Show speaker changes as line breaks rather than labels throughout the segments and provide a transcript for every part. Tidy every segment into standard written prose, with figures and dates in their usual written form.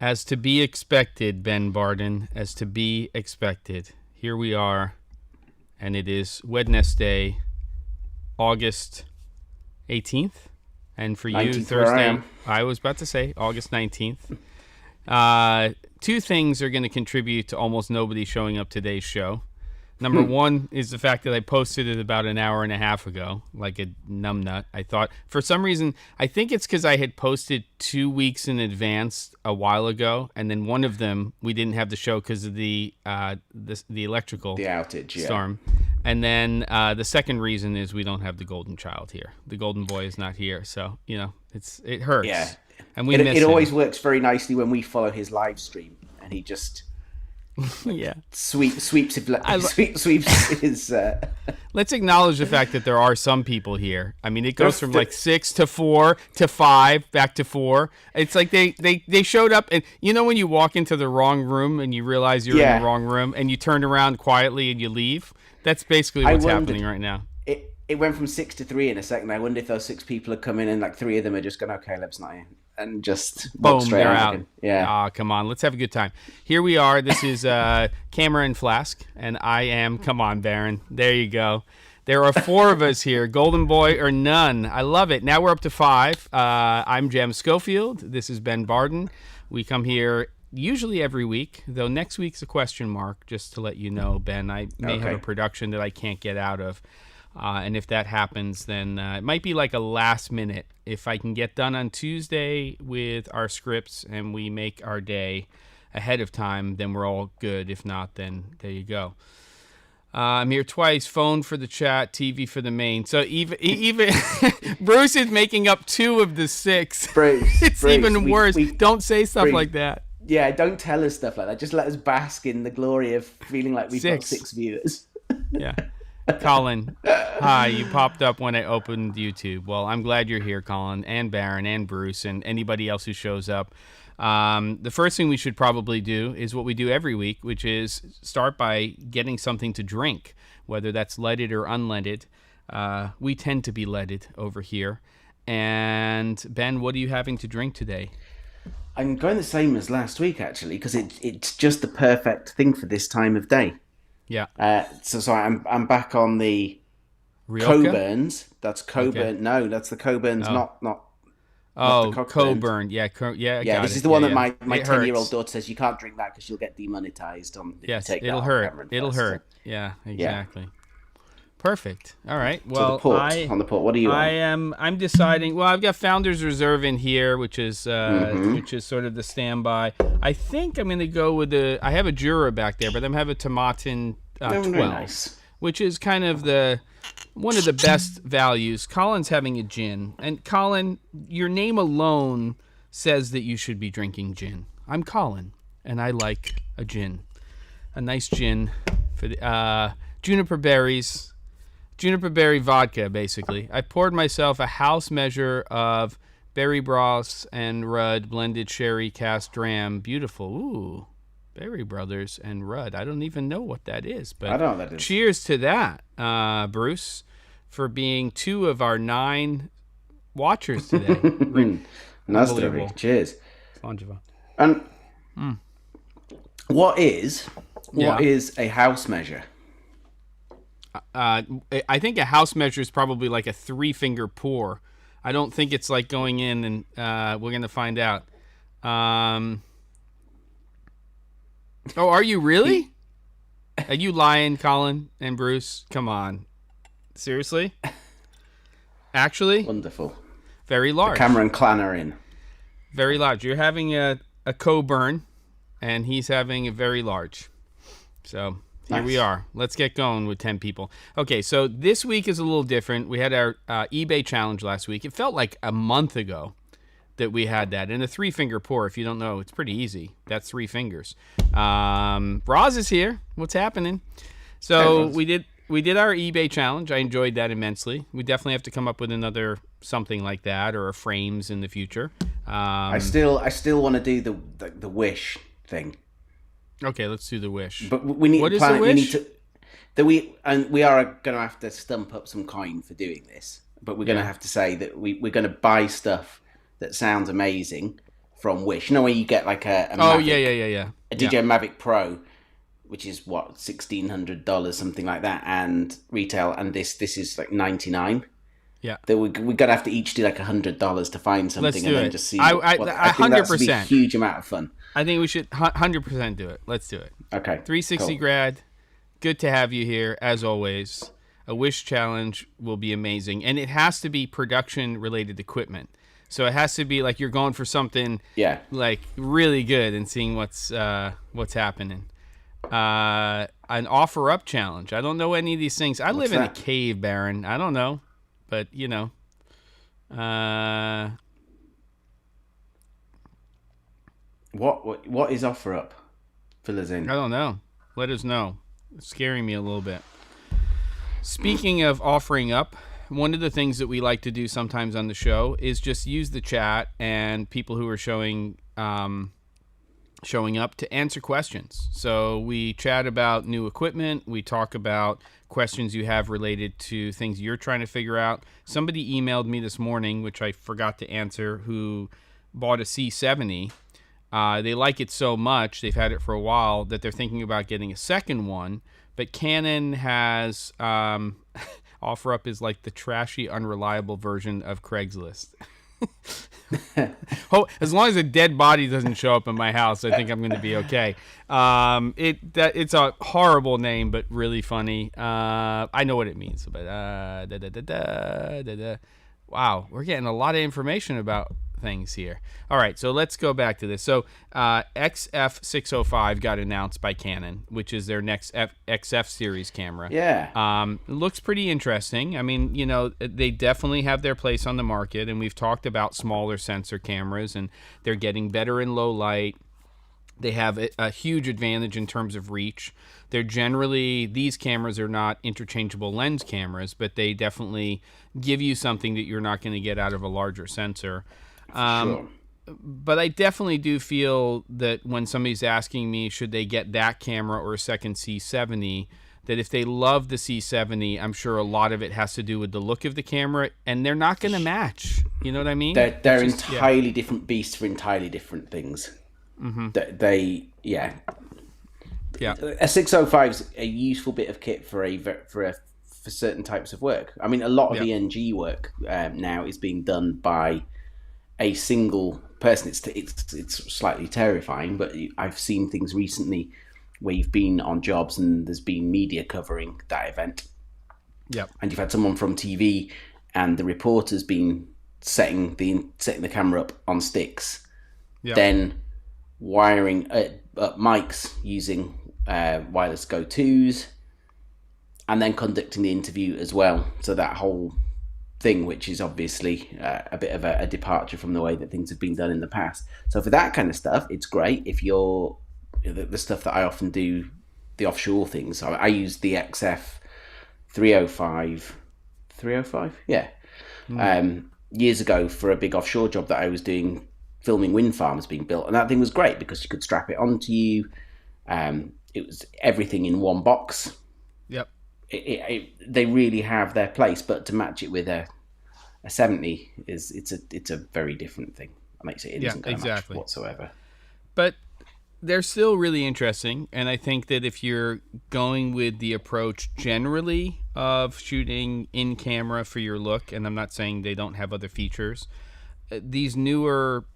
As to be expected, Ben Barden, as to be expected. Here we are, and it is Wednesday, August 18th. And for you,
19th where I
Thursday,
am.
I was about to say August 19th. Two things are going to contribute to almost nobody showing up today's show. Number one is the fact that I posted it about an hour and a half ago, like a numbnut. I thought, for some reason, I think it's because I had posted 2 weeks in advance a while ago, and then one of them we didn't have the show because of the electrical
The outage, yeah.
storm. And then the second reason is we don't have the golden child here. The golden boy is not here, so it hurts.
Yeah.
And we
It,
miss
it
him.
always works very nicely when we follow his live stream and he just
Yeah.
sweeps his.
Let's acknowledge the fact that there are some people here. I mean, it goes from
the-
like 6 to 4 to 5 back to 4. It's like they showed up, and when you walk into the wrong room and you realize you're in the wrong room and you turn around quietly and you leave. That's basically what's happening right now.
It went from 6 to 3 in a second. I wonder if those 6 people are coming in, like 3 of them are just going, okay, let's not in, and just walk
Boom,
straight
they're
out
out.
again. Yeah.
Ah, come on, let's have a good time. Here we are. This is Camera and Flask, and I am. Come on, Baron. There you go. There are 4 of us here. Golden boy or none. I love it. Now we're up to 5. I'm Jem Schofield. This is Ben Barden. We come here usually every week, though next week's a question mark, just to let you know, Ben. I may have a production that I can't get out of. And if that happens, then it might be like a last minute. If I can get done on Tuesday with our scripts and we make our day ahead of time, then we're all good. If not, then there you go. I'm here twice. Phone for the chat, TV for the main. So even Bruce is making up 2 of the 6.
Bruce,
It's even worse. Don't say stuff
Bruce,
like that.
Yeah, don't tell us stuff like that. Just let us bask in the glory of feeling like we've got 6 viewers.
Yeah. Colin, hi, you popped up when I opened YouTube. Well, I'm glad you're here, Colin, and Baron, and Bruce, and anybody else who shows up. The first thing we should probably do is what we do every week, which is start by getting something to drink, whether that's leaded or unleaded. We tend to be leaded over here. And Ben, what are you having to drink today?
I'm going the same as last week, actually, because it's just the perfect thing for this time of day.
Yeah.
So I'm back on the
Rioja?
Coburns. That's Coburn.
Okay.
No, that's the Coburns.
Oh.
Not
Oh,
the Cockburn.
Coburn. Yeah,
Yeah,
got
this
it.
is the one
Yeah,
that
yeah.
my
It
10-year-old
hurts.
daughter says you can't drink that because you'll get demonetized on. If
Yes,
you take
it'll
that
hurt.
Cameron
It'll
first.
hurt. Yeah, exactly. Perfect. All right.
So
Well,
the port, on the port. What are you on?
I'm deciding. Well, I've got Founders Reserve in here, which is sort of the standby. I think I'm going to go with the. I have a Jura back there, but I'm have a Tomatin 12,
Very nice.
which is kind of one of the best values. Colin's having a gin, and Colin, your name alone says that you should be drinking gin. I'm Colin, and I like a gin, a nice gin for the juniper berries. Juniper berry vodka, basically. I poured myself a house measure of berry broths and Rudd blended sherry cast dram. Beautiful. Ooh, Berry Brothers and Rudd. I don't even know what that is, but
I don't know what that is.
cheers to that, Bruce, for being 2 of our 9 watchers today.
Nice
Unbelievable.
Cheers.
Longeva.
And what is
Yeah.
a house measure?
I think a house measure is probably like a 3-finger pour. I don't think it's like going in and we're going to find out. Oh, are you really? Are you lying, Colin and Bruce? Come on. Seriously? Actually?
Wonderful.
Very large.
Cameron clan are in.
Very large. You're having a Coburn, and he's having a very large. So here we
Nice.
are. Let's get going with 10 people. Okay, so this week is a little different. We had our eBay challenge last week. It felt like a month ago that we had that. And a 3-finger pour, if you don't know, it's pretty easy. That's 3 fingers. Roz is here. What's happening? So
Roz.
we did our eBay challenge. I enjoyed that immensely. We definitely have to come up with another something like that or frames in the future.
I still want to do the wish thing.
Okay, let's do the wish.
But we need
What
to
is
plan
the
it. We need
wish?
to. We are going to have to stump up some coin for doing this. But we're going to have to say that we're going to buy stuff that sounds amazing from Wish. You know where you get like a
Oh,
Mavic,
yeah.
a DJI Mavic Pro, which is what, $1,600, something like that, and retail, and this is like $99.
Yeah.
That we're gonna have to each do like $100 to find something.
Let's do
and then
it.
just see.
I
think that's be a
100%.
huge amount of fun.
I think we should 100% do it. Let's do it.
Okay.
360
cool.
grad. Good to have you here as always. A Wish challenge will be amazing, and it has to be production related equipment. So it has to be like you're going for something like really good and seeing what's happening. An offer up challenge. I don't know any of these things. I live in a cave, Baron. I don't know, but you know.
What is offer up? Fill us in.
I don't know. Let us know. It's scaring me a little bit. Speaking of offering up, one of the things that we like to do sometimes on the show is just use the chat and people who are showing up to answer questions. So we chat about new equipment. We talk about questions you have related to things you're trying to figure out. Somebody emailed me this morning, which I forgot to answer, who bought a C70. They like it so much, they've had it for a while, that they're thinking about getting a second one. But Canon has offer up is like the trashy, unreliable version of Craigslist. As long as a dead body doesn't show up in my house, I think I'm going to be okay. It's a horrible name, but really funny. I know what it means, but wow, we're getting a lot of information about things here. All right, so let's go back to this. So XF605 got announced by Canon, which is their next XF series camera.
Yeah.
It looks pretty interesting. I mean, you know, they definitely have their place on the market, and we've talked about smaller sensor cameras, and they're getting better in low light. They have a huge advantage in terms of reach. They're generally, these cameras are not interchangeable lens cameras, but they definitely give you something that you're not going to get out of a larger sensor.
Sure.
But I definitely do feel that when somebody's asking me, should they get that camera or a second C70, that if they love the C70, I'm sure a lot of it has to do with the look of the camera, and they're not going to match. You know what I mean?
They're entirely different beasts for entirely different things.
Mm-hmm.
Yeah.
Yeah.
A 605 is a useful bit of kit for certain types of work. I mean, a lot of ENG work now is being done by a single person. It's slightly terrifying, but I've seen things recently where you've been on jobs and there's been media covering that event.
Yep.
And you've had someone from TV and the reporter's been setting the camera up on sticks, then wiring up mics using wireless Go-2s, and then conducting the interview as well. So that whole thing, which is obviously a bit of a departure from the way that things have been done in the past. So for that kind of stuff, it's great. If you're the stuff that I often do, the offshore things, I use the XF 305, years ago for a big offshore job that I was doing, filming wind farms being built, and that thing was great because you could strap it onto you. It was everything in one box.
Yep.
They really have their place, but to match it with a 70 it's a very different thing. Like I say, it isn't going to match whatsoever.
But they're still really interesting, and I think that if you're going with the approach generally of shooting in camera for your look, and I'm not saying they don't have other features, these newer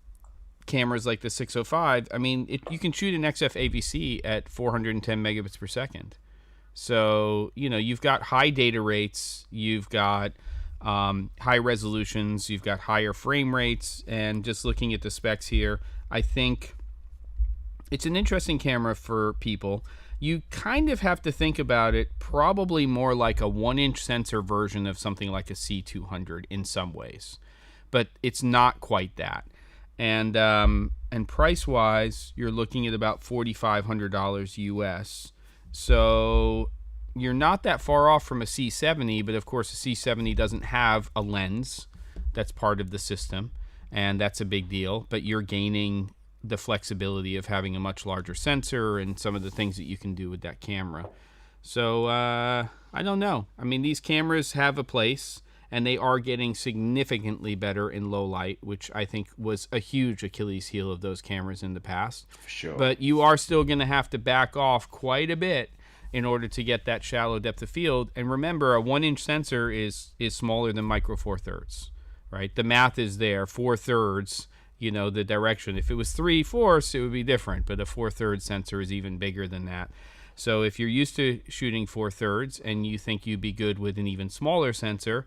cameras like the 605, I mean, you can shoot an XF AVC at 410 megabits per second. So, you know, you've got high data rates, you've got high resolutions, you've got higher frame rates, and just looking at the specs here, I think it's an interesting camera for people. You kind of have to think about it probably more like a 1-inch sensor version of something like a C200 in some ways, but it's not quite that. And price-wise, you're looking at about $4,500 US. So you're not that far off from a C70, but of course a C70 doesn't have a lens. That's part of the system, and that's a big deal. But you're gaining the flexibility of having a much larger sensor and some of the things that you can do with that camera. So I don't know. I mean, these cameras have a place, and they are getting significantly better in low light, which I think was a huge Achilles heel of those cameras in the past.
For sure.
But you are still going to have to back off quite a bit in order to get that shallow depth of field. And remember, a 1-inch sensor is smaller than micro four thirds, right? The math is there. 4/3, the direction. If it was 3/4, it would be different, but a 4/3 sensor is even bigger than that. So if you're used to shooting 4/3 and you think you'd be good with an even smaller sensor,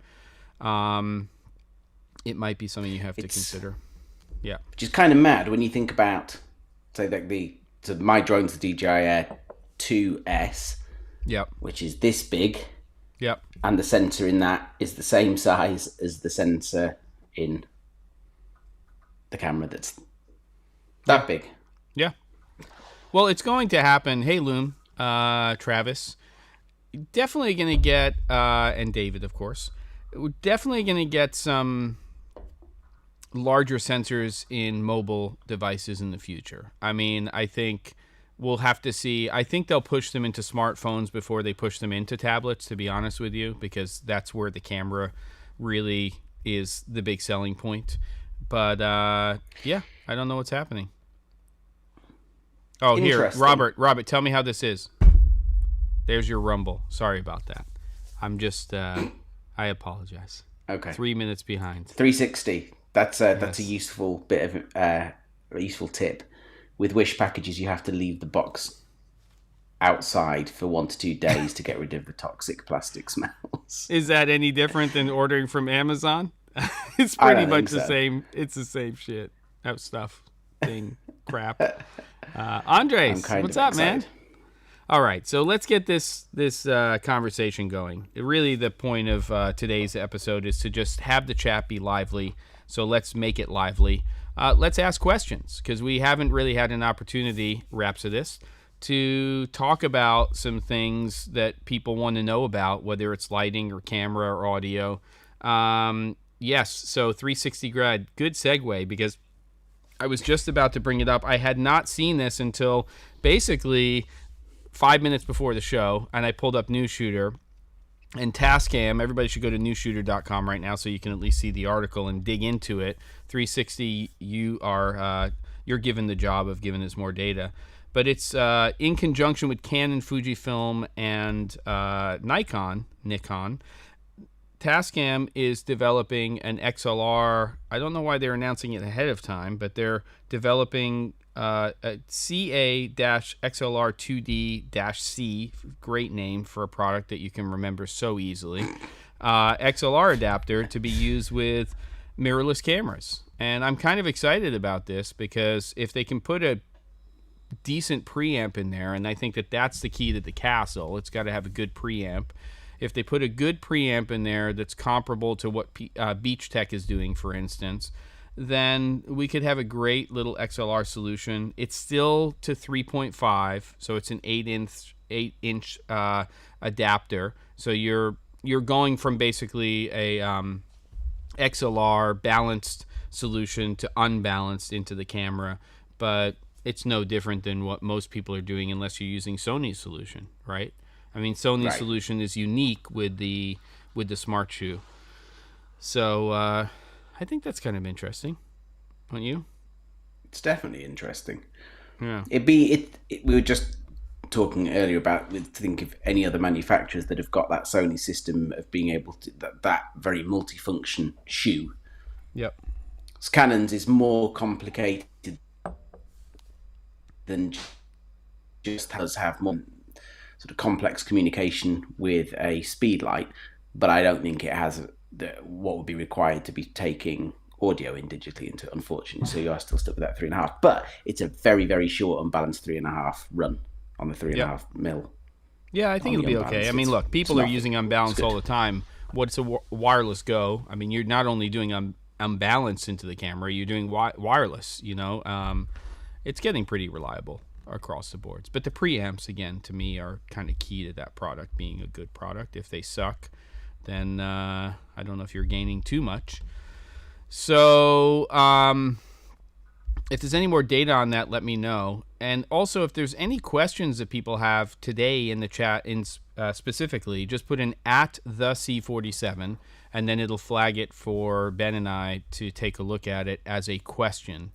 it might be something you have to consider. Yeah.
Which is kind of mad when you think about, say, like my drone's the DJI Air 2S,
yep,
which is this big.
Yep.
And the sensor in that is the same size as the sensor in the camera that's that big.
Yeah. Well, it's going to happen. Hey, Loom, Travis, definitely going to get, and David, of course, we're definitely going to get some larger sensors in mobile devices in the future. I mean, I think we'll have to see. I think they'll push them into smartphones before they push them into tablets, to be honest with you, because that's where the camera really is the big selling point. But, yeah, I don't know what's happening. Oh, here, Robert, tell me how this is. There's your rumble. Sorry about that. I'm just, I apologize.
Okay.
3 minutes behind.
360. That's a useful bit of a useful tip. With Wish packages, you have to leave the box outside for 1 to 2 days to get rid of the toxic plastic smells.
Is that any different than ordering from Amazon? It's pretty much the same. It's the same shit. That stuff. Thing. Crap. Andres, what's up, man? All right, so let's get this conversation going. Really, the point of today's episode is to just have the chat be lively. So let's make it lively. Let's ask questions, because we haven't really had an opportunity, Rhapsodist, to talk about some things that people want to know about, whether it's lighting or camera or audio. Yes, so 360 grad, good segue, because I was just about to bring it up. I had not seen this until basically 5 minutes before the show, and I pulled up News Shooter. And Tascam, everybody should go to newsshooter.com right now so you can at least see the article and dig into it. 360, you're given the job of giving us more data. But it's in conjunction with Canon, Fujifilm, and Nikon. Tascam is developing an XLR. I don't know why they're announcing it ahead of time, but they're developing a CA-XLR 2D-C, great name for a product that you can remember so easily, XLR adapter to be used with mirrorless cameras. And I'm kind of excited about this because if they can put a decent preamp in there, and I think that that's the key to the castle, it's got to have a good preamp. If they put a good preamp in there that's comparable to what Beach Tech is doing, for instance, then we could have a great little XLR solution. It's still to 3.5, so it's an 8-inch adapter. So you're going from basically a XLR balanced solution to unbalanced into the camera, but it's no different than what most people are doing unless you're using Sony's solution, right? I mean, Sony's solution is unique with the Smart Shoe. So I think that's kind of interesting, don't you?
It's definitely interesting.
Yeah.
We were just talking earlier about to think of any other manufacturers that have got that Sony system of being able to that very multifunction shoe.
Yep.
Canon's is more complicated than just have more sort of complex communication with a speed light, but I don't think it has what would be required to be taking audio in digitally into it, unfortunately. So you are still stuck with that 3.5, but it's a very, very short unbalanced 3.5 run on the 3.5 mil.
Yeah, I think it'll be okay. I mean, look, people are using unbalanced all the time. What's a wireless go? I mean, you're not only doing unbalanced into the camera, you're doing wireless, it's getting pretty reliable across the boards. But the preamps, again, to me, are kind of key to that product being a good product. If they suck, then I don't know if you're gaining too much. So if there's any more data on that, let me know. And also, if there's any questions that people have today in the chat, specifically, just put in at the C47, and then it'll flag it for Ben and I to take a look at it as a question.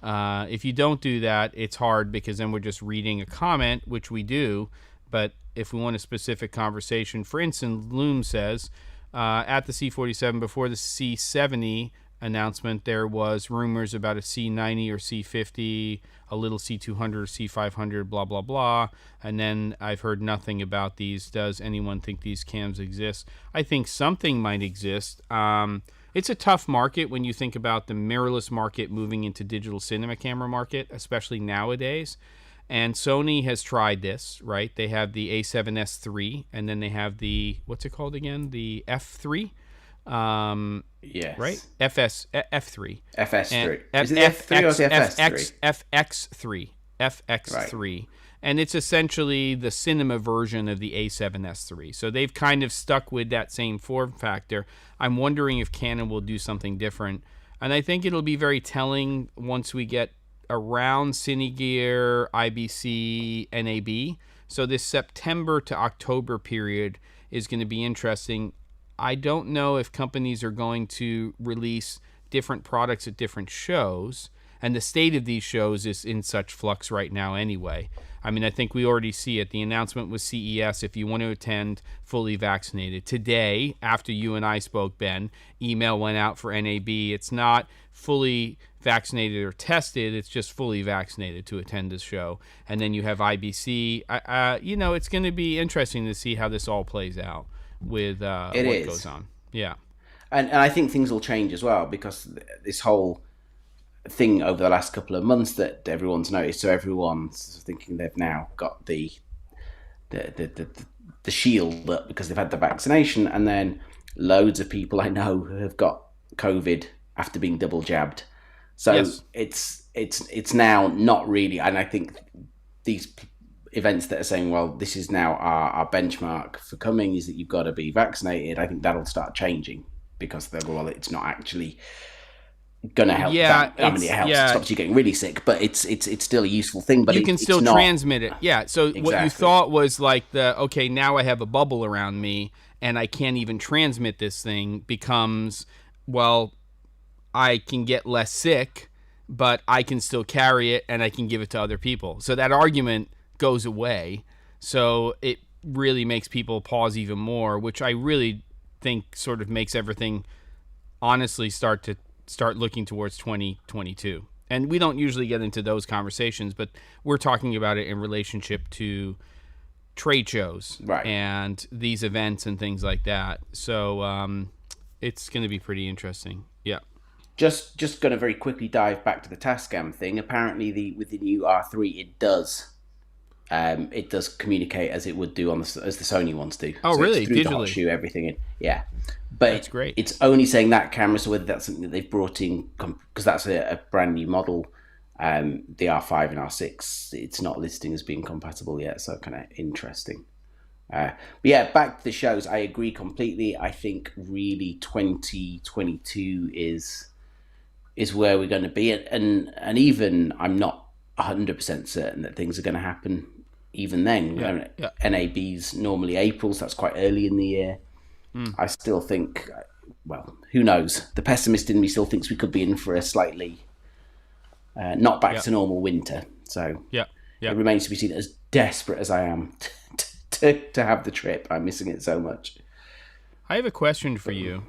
If you don't do that, it's hard because then we're just reading a comment, which we do. But if we want a specific conversation, for instance, Loom says, at the C47 before the C70 announcement, there was rumors about a C90 or C50, a little C200 or C500, blah, blah, blah. And then I've heard nothing about these. Does anyone think these cams exist? I think something might exist. It's a tough market when you think about the mirrorless market moving into digital cinema camera market, especially nowadays. And Sony has tried this, right? They have the A7S III, and then they have the, what's it called again? The F3?
Yes.
Right? F3.
FS3. Is it the F3 or the FS3?
FX3. FX3. Right. And it's essentially the cinema version of the A7S III. So they've kind of stuck with that same form factor. I'm wondering if Canon will do something different. And I think it'll be very telling once we get around Cinegear, IBC, NAB. So this September to October period is going to be interesting. I don't know if companies are going to release different products at different shows, and the state of these shows is in such flux right now anyway. I mean, I think we already see it. The announcement was CES, if you want to attend, fully vaccinated. Today, after you and I spoke, Ben, email went out for NAB. It's not fully vaccinated or tested, it's just fully vaccinated to attend this show. And then you have IBC. It's going to be interesting to see how this all plays out with what goes on. Yeah.
And I think things will change as well, because this whole thing over the last couple of months that everyone's noticed, so everyone's thinking they've now got the shield up because they've had the vaccination, and then loads of people I know have got COVID after being double jabbed. So yes. It's now not really, and I think these events that are saying, well, this is now our benchmark for coming, is that you've got to be vaccinated. I think that'll start changing, because they'll go, well, it's not actually going to help.
Yeah,
I mean, it helps. It stops you getting really sick, but it's still a useful thing. But
you can still transmit it. Yeah. So
exactly.
What you thought was like okay, now I have a bubble around me and I can't even transmit this thing, becomes, well, I can get less sick, but I can still carry it and I can give it to other people. So that argument goes away. So it really makes people pause even more, which I really think sort of makes everything honestly start looking towards 2022. And we don't usually get into those conversations, but we're talking about it in relationship to trade shows, right, and these events and things like that. So it's going to be pretty interesting. Yeah.
Just going to very quickly dive back to the Tascam thing. Apparently, with the new R3, it does communicate as it would do as the Sony ones do.
Oh, so really?
It's through
digitally?
The hot shoe, everything in. Yeah. But
that's great.
It's only saying that camera, so whether that's something that they've brought in, because that's a brand new model, the R5 and R6, it's not listing as being compatible yet, so kind of interesting. But yeah, back to the shows, I agree completely. I think really 2022 is where we're going to be, and even I'm not 100% certain that things are going to happen even then. Yeah. NAB's normally April, so that's quite early in the year. I still think, well, who knows? The pessimist in me still thinks we could be in for a slightly not back to normal winter. So it remains to be seen. As desperate as I am to have the trip, I'm missing it so much.
I have a question for you.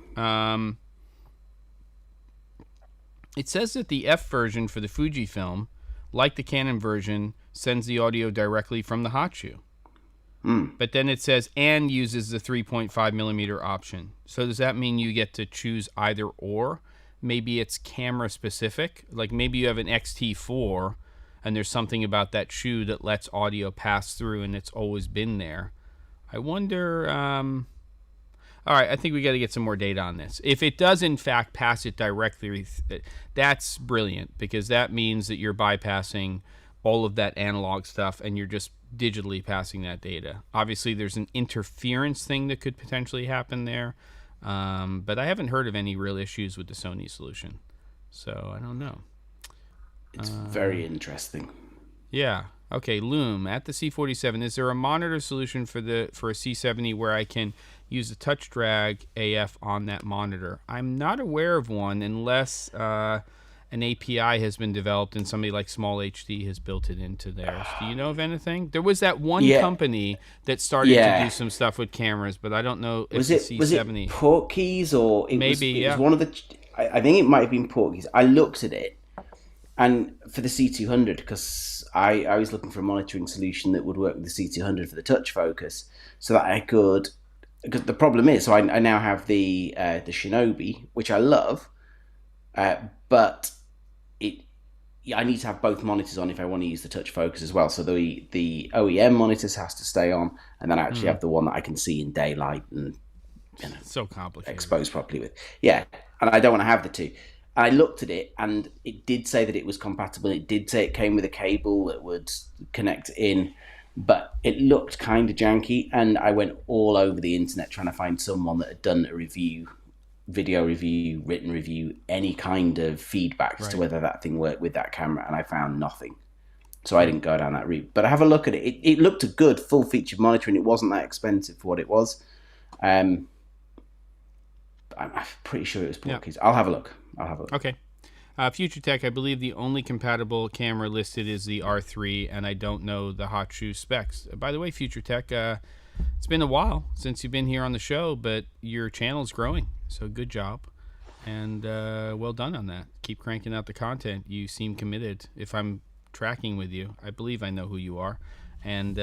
It says that the F version for the Fujifilm, like the Canon version, sends the audio directly from the hot shoe. But then it says, and uses the 3.5 millimeter option. So does that mean you get to choose either or? Maybe it's camera specific. Like maybe you have an XT4 and there's something about that shoe that lets audio pass through and it's always been there. I wonder... All right, I think we got to get some more data on this. If it does, in fact, pass it directly, that's brilliant, because that means that you're bypassing all of that analog stuff and you're just digitally passing that data. Obviously, there's an interference thing that could potentially happen there, but I haven't heard of any real issues with the Sony solution, so I don't know.
It's very interesting.
Yeah. Okay, Loom at the C47. Is there a monitor solution for a C70 where I can use the touch drag AF on that monitor? I'm not aware of one unless an API has been developed and somebody like Small HD has built it into theirs. Do you know of anything? There was that one company that started to do some stuff with cameras, but I don't know if
was
the
it
C70...
Was it Portkeys or it was one of the... I think it might have been Portkeys. I looked at it, and for the C200, because I was looking for a monitoring solution that would work with the C200 for the touch focus, so that I could... Because the problem is, so I now have the Shinobi, which I love, but I need to have both monitors on if I want to use the touch focus as well. So the OEM monitors has to stay on, and then I actually have the one that I can see in daylight and
so complicated,
expose properly with. Yeah, and I don't want to have the two. I looked at it, and it did say that it was compatible. It did say it came with a cable that would connect in, but it looked kind of janky, and I went all over the internet trying to find someone that had done a review, video review, written review, any kind of feedback as to whether that thing worked with that camera, and I found nothing. So I didn't go down that route. But I have a look at it. It looked a good full-featured monitor, and it wasn't that expensive for what it was. I'm pretty sure it was Portkeys. I'll have a look.
Okay. Future Tech, I believe the only compatible camera listed is the R3, and I don't know the hot shoe specs. By the way, Future Tech, it's been a while since you've been here on the show, but your channel's growing, so good job. And well done on that. Keep cranking out the content. You seem committed. If I'm tracking with you, I believe I know who you are. And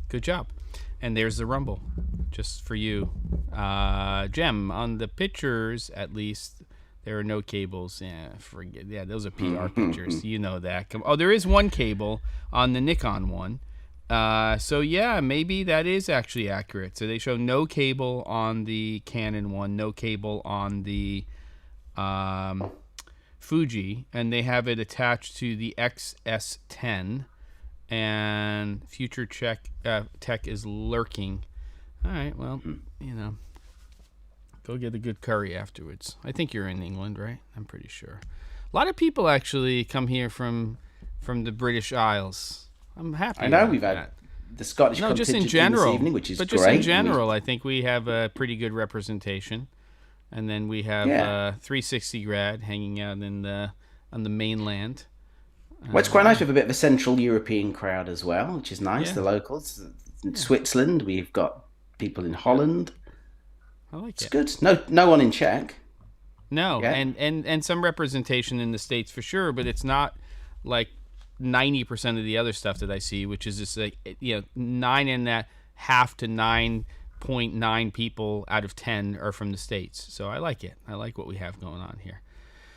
good job. And there's the rumble, just for you. Jem, on the pictures, at least, there are no cables. Yeah, those are PR pictures. You know that. Oh, there is one cable on the Nikon one. So yeah, maybe that is actually accurate. So they show no cable on the Canon one, no cable on the Fuji, and they have it attached to the XS10. And Future Tech is lurking. All right, well, go get a good curry afterwards. I think you're in England, right? I'm pretty sure. A lot of people actually come here from the British Isles. I'm happy.
I know we've had the Scottish contingent
just in general,
this evening, which is
but
great.
Just in general, I think we have a pretty good representation. And then we have 360 grad hanging out on the mainland.
Well, it's quite nice. We have a bit of a Central European crowd as well, which is nice. The locals. In Switzerland, we've got people in Holland.
I like it.
It's good. No one in Czech.
No, and some representation in the States for sure, but it's not like 90% of the other stuff that I see, which is just like 9.5 to 9.9 people out of 10 are from the States. So I like it. I like what we have going on here.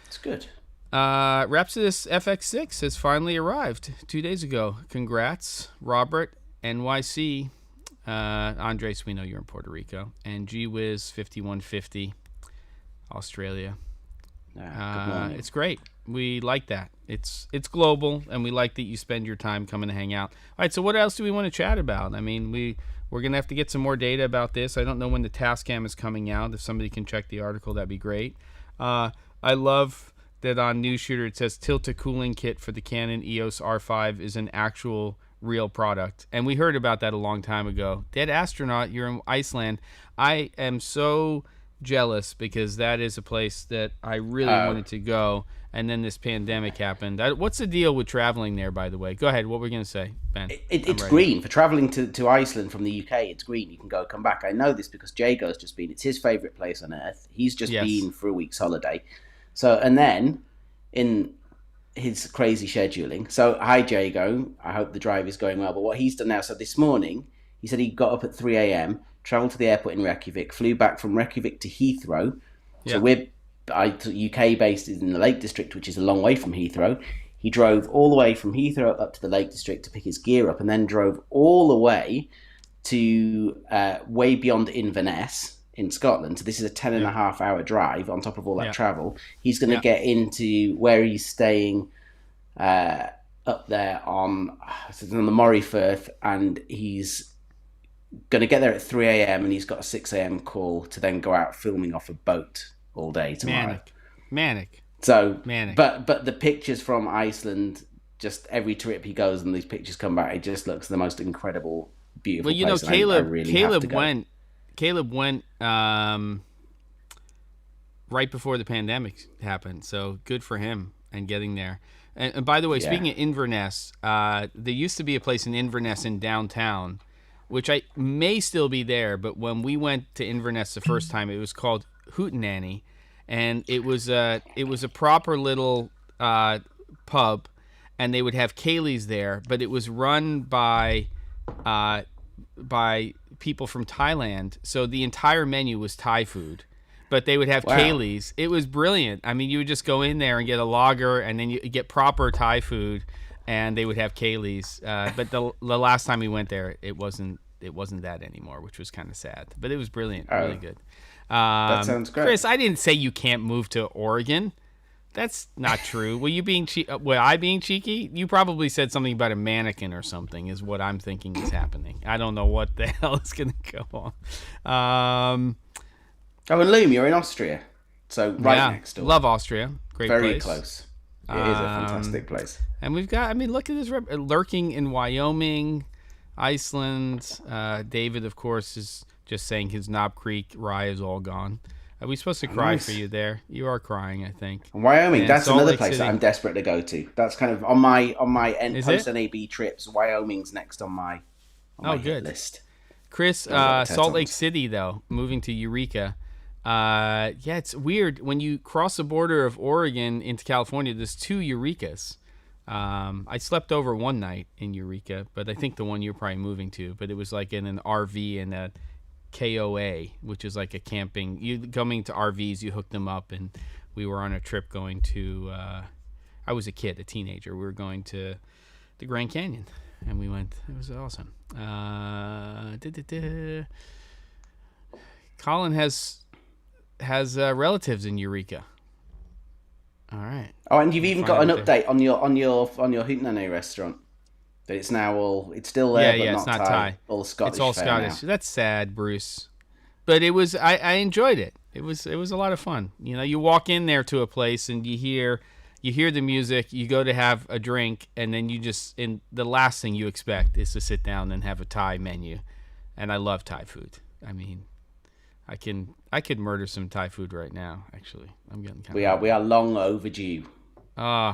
It's good.
Rhapsodus FX6 has finally arrived 2 days ago. Congrats, Robert, NYC, Andres, we know you're in Puerto Rico, and GWiz 5150, Australia. It's great. We like that. It's global, and we like that you spend your time coming to hang out. All right, so what else do we want to chat about? I mean, we're going to have to get some more data about this. I don't know when the Tascam is coming out. If somebody can check the article, that'd be great. I love that on News Shooter it says Tilta cooling kit for the Canon EOS R5 is an actual real product. And we heard about that a long time ago. Dead Astronaut, you're in Iceland. I am so jealous because that is a place that I really wanted to go. And then this pandemic happened. What's the deal with traveling there, by the way? Go ahead. What were we going to say, Ben?
It's green. For traveling to Iceland from the UK, it's green. You can go, come back. I know this because Jago's just been. It's his favourite place on earth. He's just been for a week's holiday. So, and then in his crazy scheduling. So, hi, Jago. I hope the drive is going well. But what he's done now, so this morning, he said he got up at 3 a.m., travelled to the airport in Reykjavik, flew back from Reykjavik to Heathrow. So we're UK-based in the Lake District, which is a long way from Heathrow. He drove all the way from Heathrow up to the Lake District to pick his gear up, and then drove all the way to way beyond Inverness in Scotland. So this is a 10.5-hour drive on top of all that travel. He's going to get into where he's staying up there on the Moray Firth, and he's going to get there at 3 a.m. and he's got a 6 a.m. call to then go out filming off a boat all day tomorrow.
Manic.
So,
Manic.
but the pictures from Iceland, just every trip he goes and these pictures come back, it just looks the most incredible, beautiful
Well, you know,
place. And I really have to go.
Caleb went right before the pandemic happened. So good for him and getting there. And by the way, speaking of Inverness, there used to be a place in Inverness in downtown, which I may still be there. But when we went to Inverness the first time, it was called Hootenanny, and it was a proper little pub, and they would have Kayleys there, but it was run by people from Thailand. So the entire menu was Thai food. But they would have Kayleys. It was brilliant. I mean, you would just go in there and get a lager, and then you get proper Thai food, and they would have Kayleys. But the last time we went there, it wasn't that anymore, which was kind of sad. But it was brilliant, really good.
That sounds great.
Chris, I didn't say you can't move to Oregon. That's not true. Were I being cheeky? You probably said something about a mannequin or something is what I'm thinking is happening. I don't know what the hell is going to go on.
Oh, and Loom, you're in Austria, so next door.
Love Austria. Great place.
Very close. It is a fantastic place.
And we've got, look at this, lurking in Wyoming, Iceland. David, of course, is just saying his Knob Creek rye is all gone. Are we supposed to cry for you there? You are crying, I think.
Wyoming, and that's another
Lake
place
City.
that I'm desperate to go to. That's kind of on my post NAB trips. Wyoming's next on my hit list.
Chris, Salt Lake City, though, moving to Eureka. It's weird when you cross the border of Oregon into California. There's 2 Eurekas. I slept over one night in Eureka, but I think the one you're probably moving to. But it was like in an RV in a KOA, which is like a camping. You coming to RVs, you hook them up, and we were on a trip going to. I was a teenager. We were going to the Grand Canyon, and we went. It was awesome. Colin has relatives in Eureka. All right.
Oh, and you've even got an update on your Hootenanny restaurant. That it's now it's still there, but
it's not Thai.
All Scottish.
It's all Scottish. Now. That's sad, Bruce. But it was. I enjoyed it. It was a lot of fun. You know, you walk in there to a place and you hear the music. You go to have a drink, and then the last thing you expect is to sit down and have a Thai menu. And I love Thai food. I mean, I could murder some Thai food right now. Actually, I'm getting kind of.
We are long overdue.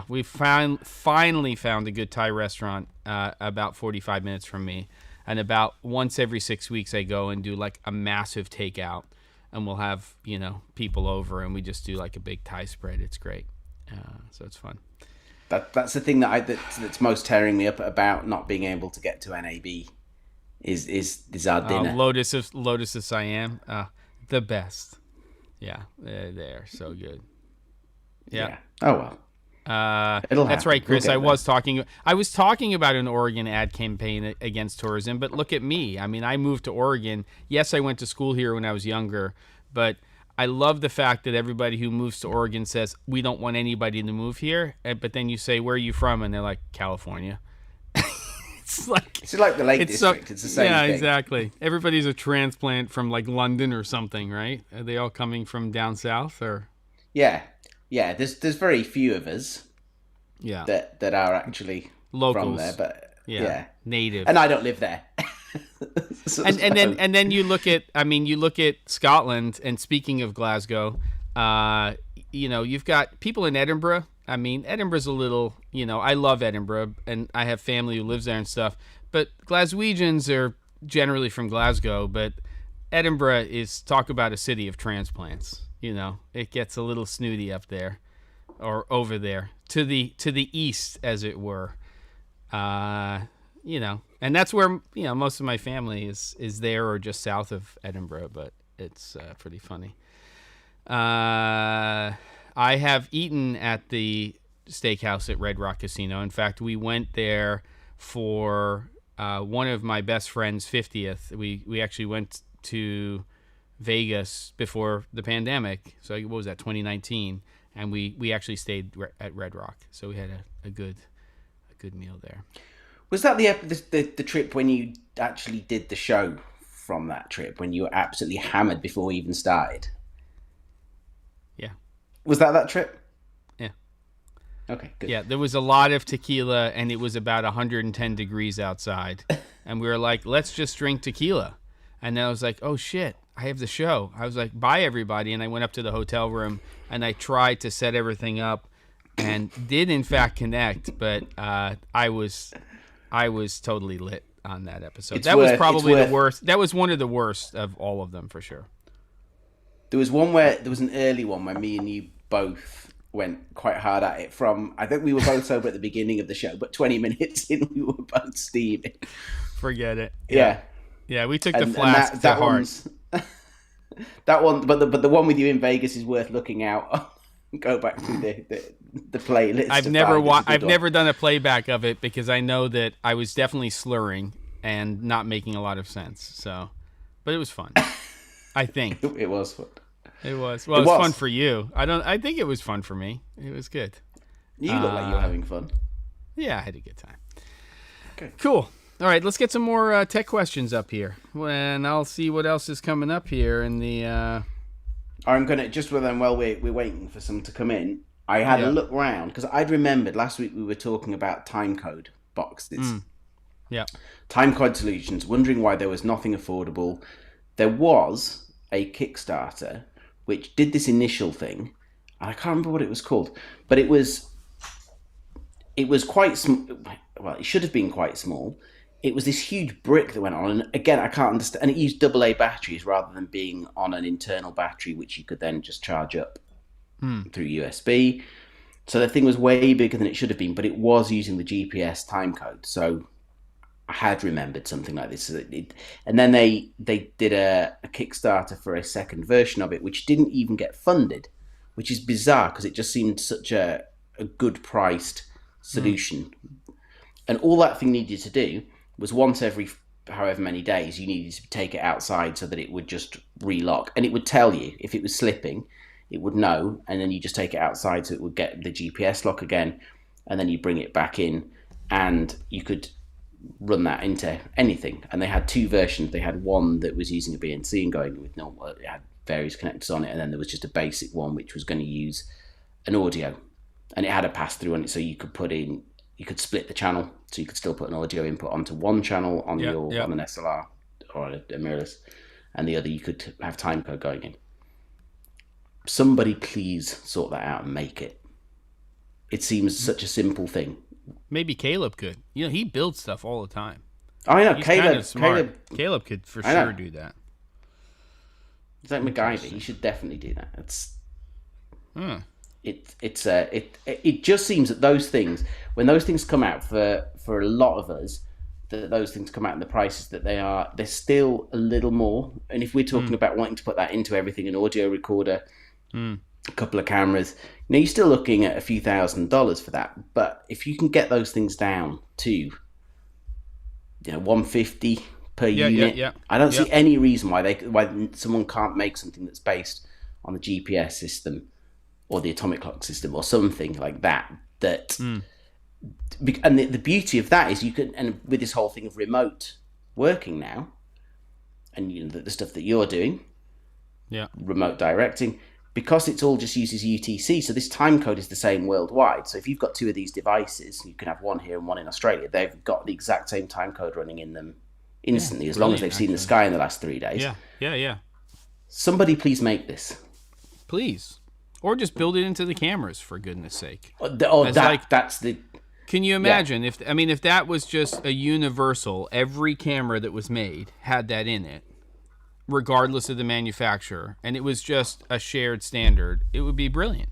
We finally found a good Thai restaurant about 45 minutes from me, and about once every 6 weeks I go and do like a massive takeout, and we'll have people over, and we just do like a big Thai spread. It's great, so it's fun.
That's the thing that's most tearing me up about not being able to get to NAB is our dinner.
Lotus of Siam, the best. Yeah, they're so good. Yeah.
Oh well.
That's right, Chris. I was talking about an Oregon ad campaign against tourism, but look at me. I mean, I moved to Oregon. Yes, I went to school here when I was younger, but I love the fact that everybody who moves to Oregon says we don't want anybody to move here. But then you say, "Where are you from?" and they're like, "California." It's
like the Lake District. It's the same thing.
Yeah, exactly. Everybody's a transplant from like London or something, right? Are they all coming from down south or?
Yeah. There's very few of us.
Yeah.
That are actually
locals
from there, but
native.
And I don't live there.
and then you look at Scotland, and speaking of Glasgow, you've got people in Edinburgh. I mean, Edinburgh's a little, I love Edinburgh, and I have family who lives there and stuff, but Glaswegians are generally from Glasgow, but Edinburgh is, talk about a city of transplants. It gets a little snooty up there, or over there, to the east, as it were. And that's where most of my family is there, or just south of Edinburgh. But it's pretty funny. I have eaten at the steakhouse at Red Rock Casino. In fact, we went there for one of my best friend's 50th. We actually went to Vegas before the pandemic. So what was that, 2019? And we actually stayed at Red Rock. So we had a good meal there.
Was that the trip when you actually did the show from that trip, when you were absolutely hammered before we even started?
Yeah.
Was that trip?
Yeah.
Okay, good.
Yeah, there was a lot of tequila, and it was about 110 degrees outside. And we were like, let's just drink tequila. And then I was like, oh, shit, I have the show. I was like, bye, everybody. And I went up to the hotel room, and I tried to set everything up and did, in fact, connect. But I was totally lit on that episode. Was probably the worst. That was one of the worst of all of them, for sure.
There was an early one where me and you both went quite hard at it. I think we were both sober at the beginning of the show, but 20 minutes in, we were both steaming.
Forget it.
Yeah.
Yeah, we took the flask to heart.
That one, but the one with you in Vegas is worth looking out. Go back to the playlist.
I've never done a playback of it because I know that I was definitely slurring and not making a lot of sense. So, but it was fun. I think
it was fun.
It was. Well, it was fun for you. I think it was fun for me. It was good.
You look like you were having fun.
Yeah, I had a good time.
Okay.
Cool. All right, let's get some more tech questions up here, and I'll see what else is coming up here in the.
I'm gonna just while we're waiting for some to come in. I had a look round because I'd remembered last week we were talking about timecode boxes.
Yeah.
Timecode solutions. Wondering why there was nothing affordable. There was a Kickstarter which did this initial thing, and I can't remember what it was called, but it was quite well, it should have been quite small. It was this huge brick that went on, and again, I can't understand. And it used AA batteries rather than being on an internal battery, which you could then just charge up through USB. So the thing was way bigger than it should have been, but it was using the GPS timecode. So I had remembered something like this. And then they did a Kickstarter for a second version of it, which didn't even get funded, which is bizarre because it just seemed such a good priced solution. And all that thing needed to do was once every however many days, you needed to take it outside so that it would just relock. And it would tell you if it was slipping, it would know. And then you just take it outside so it would get the GPS lock again. And then you bring it back in and you could run that into anything. And they had two versions. They had one that was using a BNC and going with normal, it had various connectors on it. And then there was just a basic one, which was going to use an audio. And it had a pass through on it. So you could split the channel, so you could still put an audio input onto one channel on on an SLR or a mirrorless, and the other you could have timecode going in. Somebody please sort that out and make it. It seems such a simple thing.
Maybe Caleb could. He builds stuff all the time.
I know.
He's Caleb could for sure do that.
He's like MacGyver. He should definitely do that. It just seems that those things, when those things come out for a lot of us, that those things come out in the prices that they're still a little more. And if we're talking about wanting to put that into everything, an audio recorder, a couple of cameras, you're still looking at a few $1,000s for that. But if you can get those things down to $150 per unit, I don't see any reason why someone can't make something that's based on the GPS system or the atomic clock system or something like that. And the beauty of that is you can, and with this whole thing of remote working now, and the stuff that you're doing, remote directing, because it's all just uses UTC, so this time code is the same worldwide. So if you've got two of these devices, you can have one here and one in Australia. They've got the exact same time code running in them instantly, as long as they've seen the sky in the last 3 days.
Yeah. Somebody
please make this.
Please. Or just build it into the cameras, for goodness sake.
That's the...
Can you imagine if that was just a universal, every camera that was made had that in it, regardless of the manufacturer, and it was just a shared standard, it would be brilliant.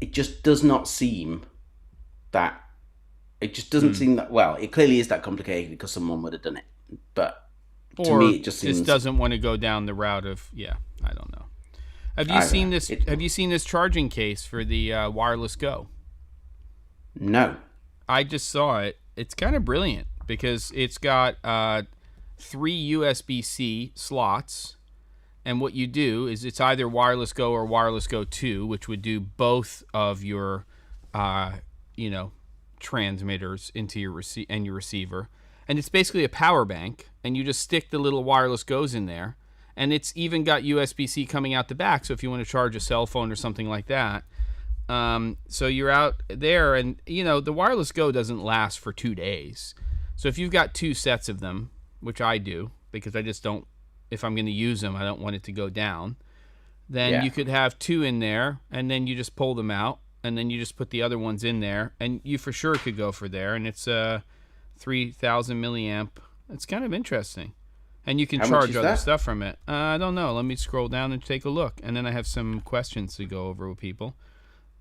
It just does not seem that... It just doesn't seem that... Well, it clearly is that complicated because someone would have done it. But to me, it just seems...
Just doesn't want to go down the route of... I don't know. Have you seen this? Have you seen this charging case for the Wireless Go?
No.
I just saw it. It's kind of brilliant because it's got 3 USB-C slots, and what you do is it's either Wireless Go or Wireless Go 2, which would do both of your, transmitters into your receiver, and it's basically a power bank, and you just stick the little Wireless Go's in there. And it's even got USB-C coming out the back, so if you want to charge a cell phone or something like that, So you're out there, and the wireless Go doesn't last for 2 days. So if you've got 2 sets of them, which I do because I just don't, if I'm going to use them, I don't want it to go down. Then you could have 2 in there, and then you just pull them out, and then you just put the other ones in there, and you for sure could go for there. And it's a 3,000 milliamp. It's kind of interesting. And you can charge other stuff from it. I don't know. Let me scroll down and take a look. And then I have some questions to go over with people.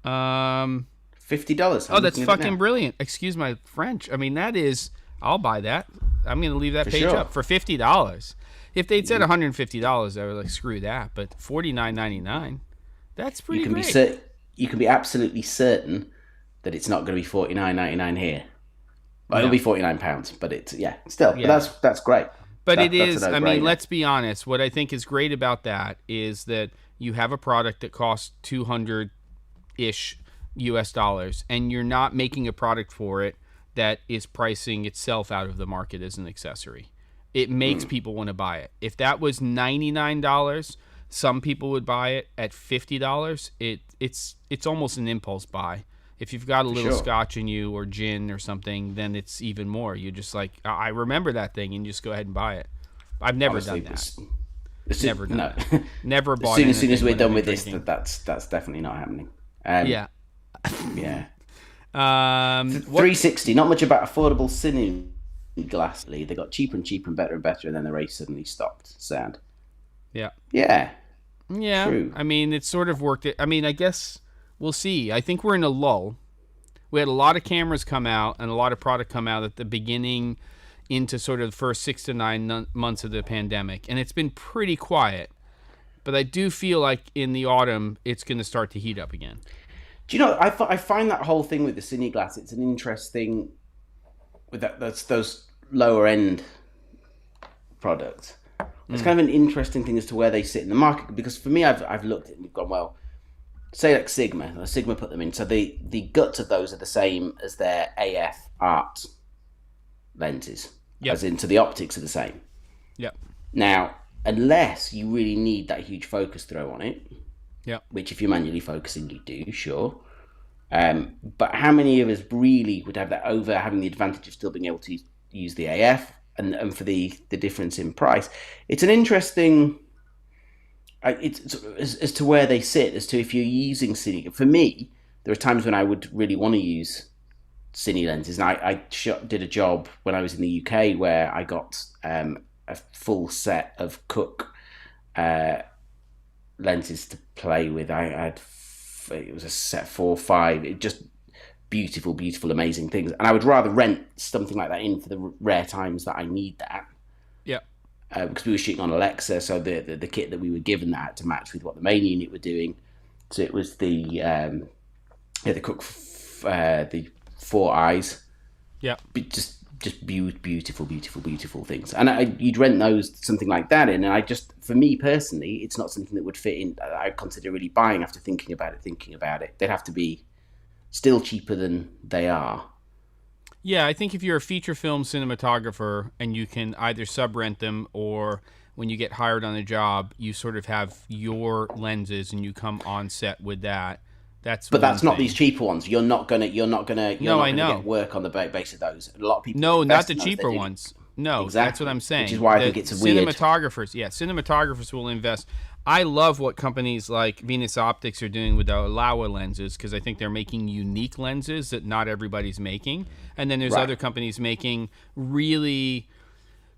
$50.
Oh, that's fucking brilliant. Excuse my French. I mean, that is... I'll buy that. I'm going to leave that page up for $50. If they'd said $150, I would like, screw that. But $49.99, that's pretty great.
You can be absolutely certain that it's not going to be $49.99 here. Well, it'll be £49, but it's still.
Yeah.
But that's great.
But it is. I mean, let's be honest. What I think is great about that is that you have a product that costs $200-ish US dollars, and you're not making a product for it that is pricing itself out of the market as an accessory. It makes people want to buy it. If that was $99, some people would buy it. At $50, it's almost an impulse buy. If you've got a little scotch in you or gin or something, then it's even more. You're just like, I remember that thing, and you just go ahead and buy it. I've never done that. Never done that. Never bought it.
As soon as we're done with this, that's definitely not happening.
Yeah.
360, not much about affordable cine glass. They got cheaper and cheaper and better, and then the race suddenly stopped. Sad.
Yeah.
Yeah.
True. I mean, it sort of worked. I mean, I guess we'll see. I think we're in a lull. We had a lot of cameras come out and a lot of product come out at the beginning into sort of the first 6 to 9 months of the pandemic, and it's been pretty quiet. But I do feel like in the autumn, it's going to start to heat up again.
Do you know, I find that whole thing with the cine glass, it's an interesting, with those lower end products. It's kind of an interesting thing as to where they sit in the market, because for me, I've looked at it and gone, well, say like Sigma put them in, so the guts of those are the same as their AF art lenses, as into the optics are the same.
Yep.
Now, unless you really need that huge focus throw on it, which if you're manually focusing, you do, sure. But how many of us really would have that over having the advantage of still being able to use the AF and for the difference in price? It's an interesting, it's as to where they sit, as to if you're using cine. For me, there are times when I would really want to use cine lenses. And I did a job when I was in the UK where I got a full set of Cook lenses to play with. It was a set 4 or 5. It just beautiful, amazing things. And I would rather rent something like that in for the rare times that I need that. Yeah. Because we were shooting on Alexa, so the kit that we were given that had to match with what the main unit were doing. So it was the Cook the 4 eyes. Yeah. Just beautiful things. And you'd rent those, something like that in, and for me personally, it's not something that would fit in. I'd consider really buying after thinking about it. They'd have to be still cheaper than they are.
Yeah, I think if you're a feature film cinematographer and you can either sub-rent them, or when you get hired on a job, you sort of have your lenses and you come on set with that. That's
not these cheaper ones. You're not gonna get work on the base of those. A lot of people.
No, not the cheaper ones. No, exactly. That's what I'm saying.
Which is why I think it's weird.
Cinematographers will invest. I love what companies like Venus Optics are doing with the Laowa lenses, because I think they're making unique lenses that not everybody's making. And then there's other companies making really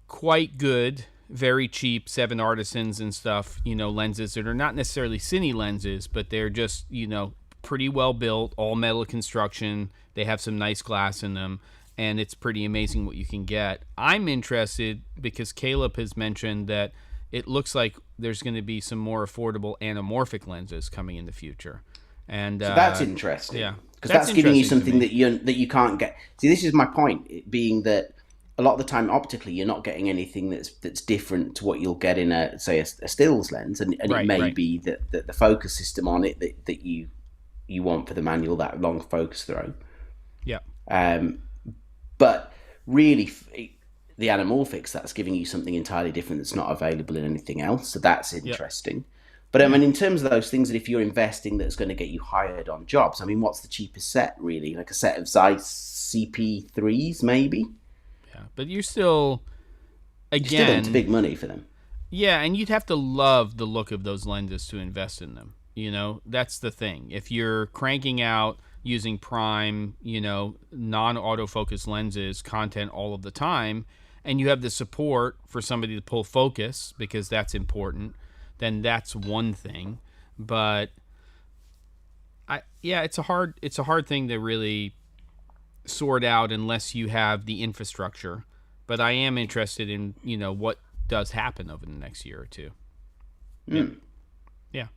quite good, very cheap 7 Artisans and stuff, lenses that are not necessarily cine lenses, but they're just, pretty well built, all metal construction. They have some nice glass in them, and it's pretty amazing what you can get. I'm interested because Caleb has mentioned that it looks like there's going to be some more affordable anamorphic lenses coming in the future. And
so that's interesting.
Yeah.
Because that's giving you something that you can't get. See, this is my point, it being that a lot of the time optically you're not getting anything that's different to what you'll get in a stills lens, and it may be that the focus system on it that you want for the manual, that long focus throw. Yeah. But really, the anamorphics, that's giving you something entirely different that's not available in anything else. So that's interesting. But I mean, in terms of those things, that if you're investing, that's going to get you hired on jobs. I mean, what's the cheapest set really? Like a set of Zeiss CP3s, maybe.
Yeah, but you're still, again,
you're still into big money for them.
Yeah, and you'd have to love the look of those lenses to invest in them. You know, that's the thing. If you're cranking out using prime, you know, non-autofocus lenses content all of the time, and you have the support for somebody to pull focus because that's important, then that's one thing. But it's a hard thing to really sort out unless you have the infrastructure. But I am interested in, you know, what does happen over the next year or two. Yeah.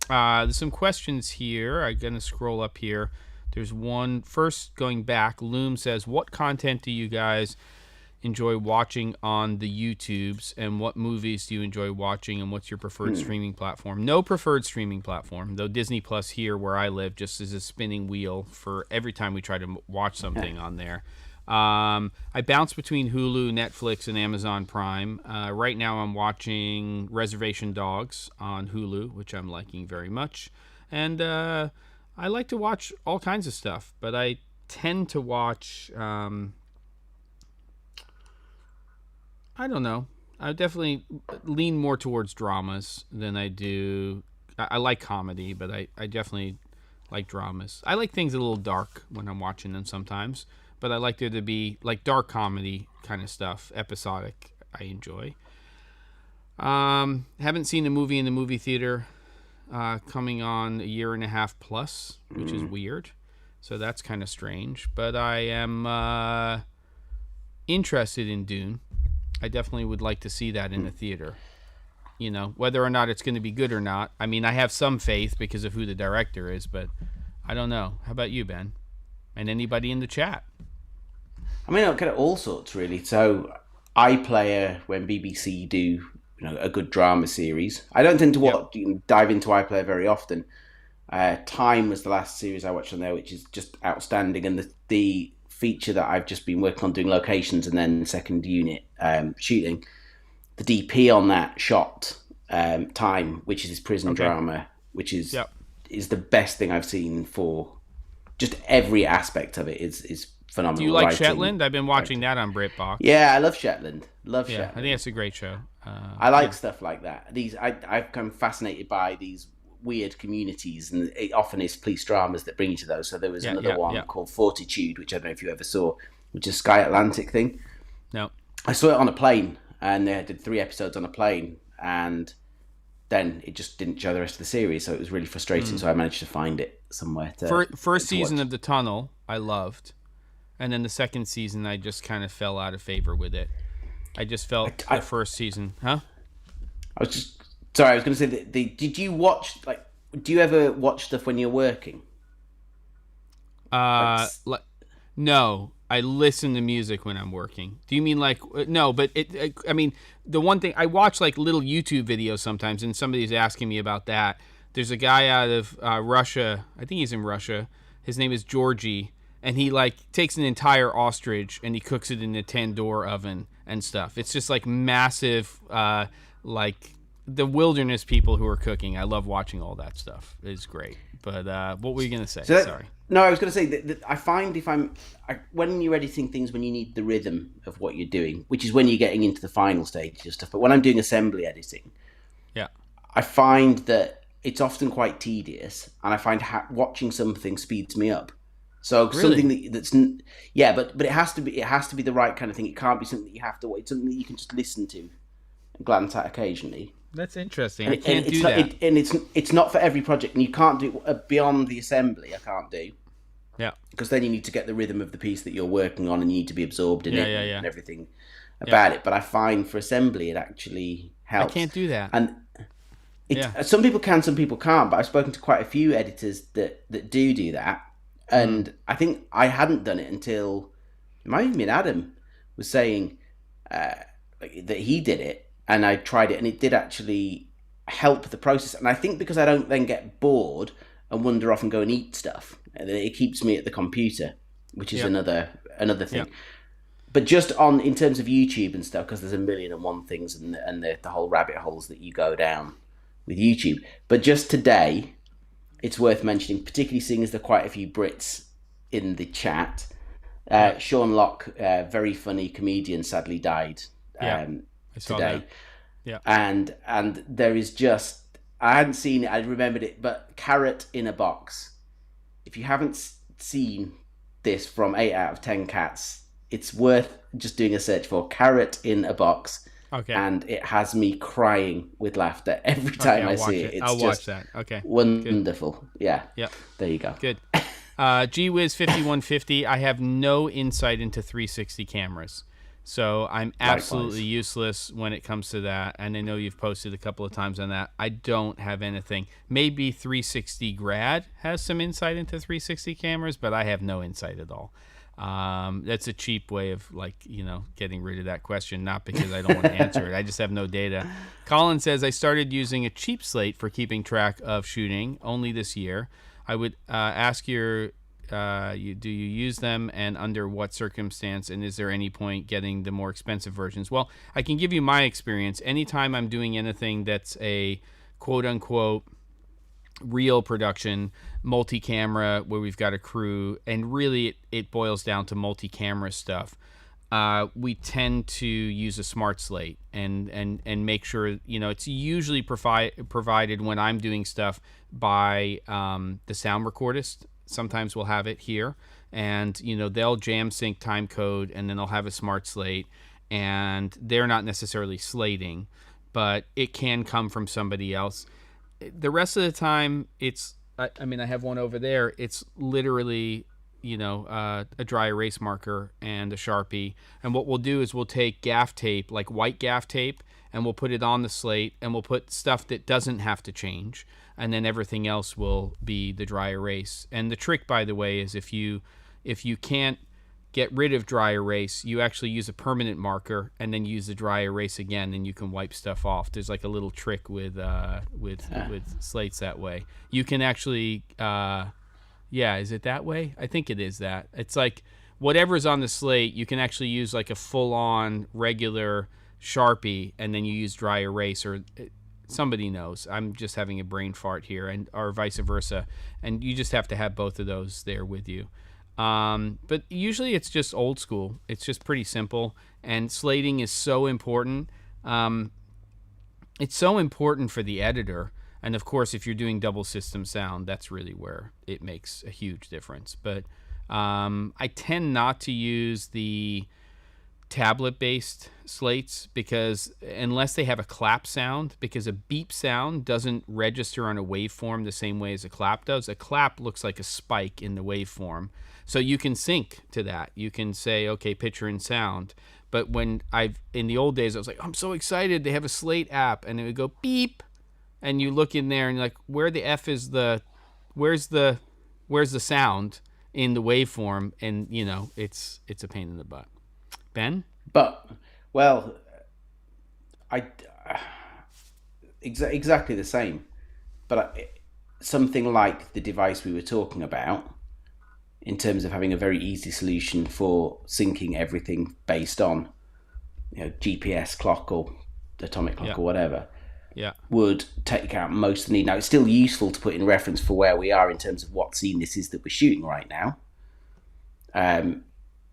There's some questions here. I'm going to scroll up here. There's one. First, going back, Loom says, what content do you guys enjoy watching on the YouTubes, and what movies do you enjoy watching, and what's your preferred streaming platform? No preferred streaming platform, though Disney Plus here where I live just is a spinning wheel for every time we try to watch something on there. I bounce between Hulu, Netflix, and Amazon Prime. Right now I'm watching Reservation Dogs on Hulu, which I'm liking very much. And I like to watch all kinds of stuff, but I tend to watch... I don't know. I definitely lean more towards dramas than I do... I like comedy, but I definitely like dramas. I like things a little dark when I'm watching them sometimes. But I like there to be like dark comedy kind of stuff, episodic. I enjoy. Haven't seen a movie in the movie theater coming on a year and a half plus, which is weird. So that's kind of strange. But I am interested in Dune. I definitely would like to see that in the theater. You know, whether or not it's going to be good or not. I mean, I have some faith because of who the director is, but I don't know. How about you, Ben? And anybody in the chat?
I mean, I get all sorts, really. So, iPlayer, when BBC do, you know, a good drama series. I don't tend to dive into iPlayer very often. Time was the last series I watched on there, which is just outstanding. And the feature that I've just been working on doing locations and then second unit shooting, the DP on that shot Time, which is his prison drama, which is the best thing I've seen for just every aspect of it is phenomenal.
Do you like Shetland? I've been watching that on BritBox.
Yeah, I love Shetland. Shetland.
I think it's a great show.
I like stuff like that. I've become fascinated by these weird communities, and it often is police dramas that bring you to those. So there was another one called Fortitude, which I don't know if you ever saw, which is a Sky Atlantic thing.
No.
I saw it on a plane, and they did 3 episodes on a plane, and then it just didn't show the rest of the series, so it was really frustrating. So I managed to find it somewhere
first season of The Tunnel I loved, and then the second season I just kind of fell out of favor with it. I just felt the first season. I was going to say
did you watch, like, do you ever watch stuff when you're working?
No, I listen to music when I'm working. Do you mean like, no, but I mean, the one thing, I watch like little YouTube videos sometimes, and somebody's asking me about that. There's a guy out of Russia, I think he's in Russia, his name is Georgie, and he like takes an entire ostrich and he cooks it in a tandoor oven and stuff. It's just like massive, like the wilderness people who are cooking. I love watching all that stuff. It's great. But what were you going to say? Sorry.
No, I was going to say that I find when you're editing things, when you need the rhythm of what you're doing, which is when you're getting into the final stages of stuff. But when I'm doing assembly editing, I find that it's often quite tedious, and I find watching something speeds me up. So
really?
Something that's but it has to be the right kind of thing. It can't be something that you have to wait. Something that you can just listen to and glance at occasionally.
That's interesting. I can't do that.
It's not for every project, and you can't do beyond the assembly. I can't do.
Yeah.
Because then you need to get the rhythm of the piece that you're working on, and you need to be absorbed in and everything about it. But I find for assembly, it actually helps.
I can't do that.
And some people can, some people can't. But I've spoken to quite a few editors that do that. And I think I hadn't done it until, it might even been Adam was saying that he did it, and I tried it, and it did actually help the process. And I think because I don't then get bored and wander off and go and eat stuff, it keeps me at the computer, which is another thing. Yeah. But just in terms of YouTube and stuff, because there's 1,000,001 things and the whole rabbit holes that you go down with YouTube. But just today, it's worth mentioning, particularly seeing as there are quite a few Brits in the chat. Sean Locke, very funny comedian, sadly died today.
Yeah.
And there is just, I hadn't seen it, I remembered it, but Carrot in a Box. If you haven't seen this from 8 out of 10 cats, it's worth just doing a search for Carrot in a Box.
Okay.
And it has me crying with laughter every time I see it.
I'll watch that. Okay.
Wonderful. Good. Yeah.
Yep.
There you go.
Good. GWiz5150, I have no insight into 360 cameras. So I'm absolutely useless when it comes to that. And I know you've posted a couple of times on that. I don't have anything. Maybe 360 Grad has some insight into 360 cameras, but I have no insight at all. That's a cheap way of, like, you know, getting rid of that question, not because I don't want to answer it. I just have no data. Colin says, I started using a cheap slate for keeping track of shooting only this year. I would ask do you use them, and under what circumstance, and is there any point getting the more expensive versions? Well, I can give you my experience. Anytime I'm doing anything that's a quote-unquote real production, multi-camera, where we've got a crew, and really it boils down to multi-camera stuff, we tend to use a smart slate and make sure, you know, it's usually provided when I'm doing stuff by the sound recordist. Sometimes we'll have it here, and, you know, they'll jam sync time code, and then they'll have a smart slate, and they're not necessarily slating, but it can come from somebody else. The rest of the time, it's, I mean, I have one over there. It's literally, you know, a dry erase marker and a Sharpie. And what we'll do is we'll take gaff tape, like white gaff tape, and we'll put it on the slate, and we'll put stuff that doesn't have to change. And then everything else will be the dry erase. And the trick, by the way, is if you can't get rid of dry erase, you actually use a permanent marker and then use the dry erase again, and you can wipe stuff off. There's like a little trick with slates that way. You can actually, is it that way? I think it is that. It's like whatever's on the slate, you can actually use like a full-on regular Sharpie, and then you use dry erase, or somebody knows. I'm just having a brain fart here, or vice versa. And you just have to have both of those there with you. But usually it's just old school. It's just pretty simple. And slating is so important. It's so important for the editor. And of course, if you're doing double system sound, that's really where it makes a huge difference. But I tend not to use the tablet-based slates, because unless they have a clap sound, because a beep sound doesn't register on a waveform the same way as a clap does. A clap looks like a spike in the waveform. So you can sync to that. You can say, okay, picture and sound. But when in the old days, I was like, I'm so excited, they have a slate app, and it would go beep, and you look in there and you're like, where the F is where's the sound in the waveform? And, you know, it's a pain in the butt. Ben?
But, well, exactly the same. But something like the device we were talking about, in terms of having a very easy solution for syncing everything based on, you know, GPS clock or atomic clock or whatever, would take out most of the need. Now, it's still useful to put in reference for where we are in terms of what scene this is that we're shooting right now,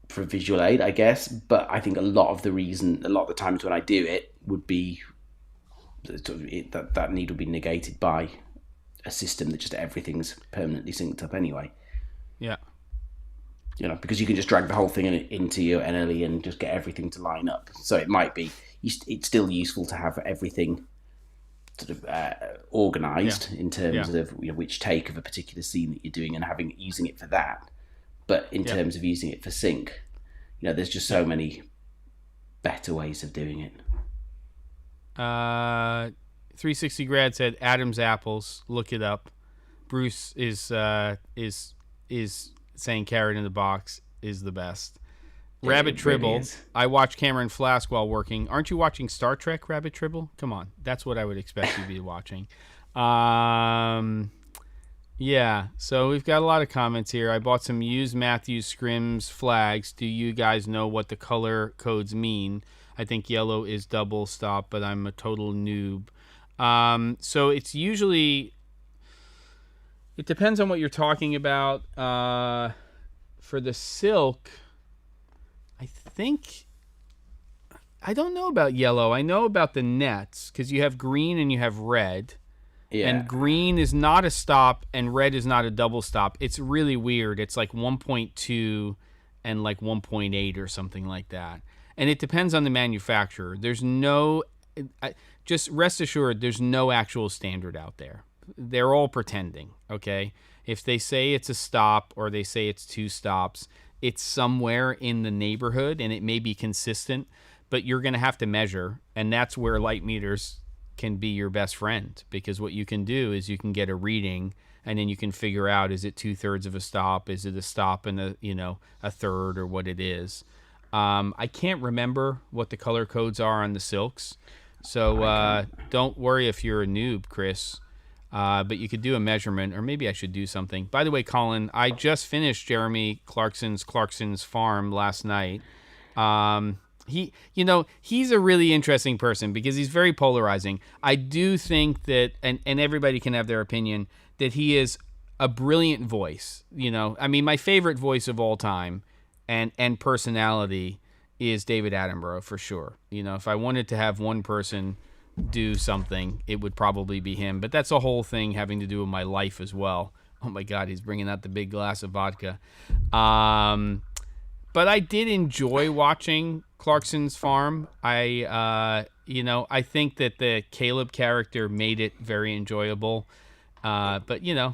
for visual aid, I guess. But I think a lot of the times when I do it would be that need would be negated by a system that just everything's permanently synced up anyway.
Yeah.
You know, because you can just drag the whole thing into your NLE and just get everything to line up. So it might be, it's still useful to have everything sort of organized in terms of, you know, which take of a particular scene that you're doing, and using it for that. But in terms of using it for sync, you know, there's just so many better ways of doing it.
360 Grad said Adam's apples. Look it up. Bruce is saying Carrot in the Box is the best. Yeah, Rabbit Tribble. Really, I watch Cameron Flask while working. Aren't you watching Star Trek, Rabbit Tribble? Come on. That's what I would expect you to be watching. Yeah, so we've got a lot of comments here. I bought some used Matthews Scrims flags. Do you guys know what the color codes mean? I think yellow is double stop, but I'm a total noob. So it's usually, it depends on what you're talking about. For the silk, I think, I don't know about yellow. I know about the nets, because you have green and you have red.
Yeah.
And green is not a stop and red is not a double stop. It's really weird. It's like 1.2 and like 1.8 or something like that. And it depends on the manufacturer. There's no, just rest assured, there's no actual standard out there. They're all pretending, okay? If they say it's a stop or they say it's 2 stops, it's somewhere in the neighborhood and it may be consistent, but you're going to have to measure. And that's where light meters can be your best friend, because what you can do is you can get a reading and then you can figure out, is it 2/3 of a stop? Is it a stop and a third, or what it is? I can't remember what the color codes are on the silks. So don't worry if you're a noob, Chris. But you could do a measurement, or maybe I should do something. By the way, Colin, I just finished Jeremy Clarkson's Farm last night. He's a really interesting person because he's very polarizing. I do think that, and everybody can have their opinion, that he is a brilliant voice. I mean, my favorite voice of all time and personality is David Attenborough, for sure. If I wanted to have one person do something, it would probably be him. But that's a whole thing having to do with my life as well. Oh my God, he's bringing out the big glass of vodka. But I did enjoy watching Clarkson's Farm. I think that the Caleb character made it very enjoyable. But yeah.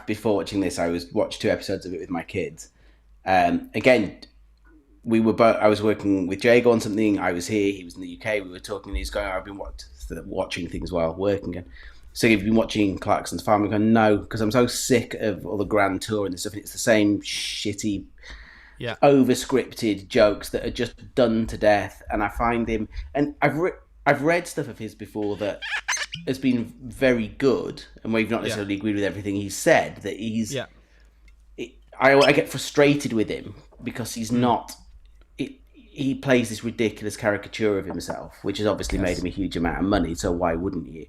Before watching this, I watched 2 episodes of it with my kids. Again, I was working with Jago on something. I was here. He was in the UK. We were talking. And he's going, I've been watching things while working. And so you've been watching Clarkson's Farm? I'm going, no, because I'm so sick of all the Grand Tour and stuff. And it's the same shitty, over-scripted jokes that are just done to death. And I find him, and I've read stuff of his before that has been very good, and we've not necessarily agreed with everything he's said. That he's, I get frustrated with him because he's not. He plays this ridiculous caricature of himself, which has obviously made him a huge amount of money. So why wouldn't you?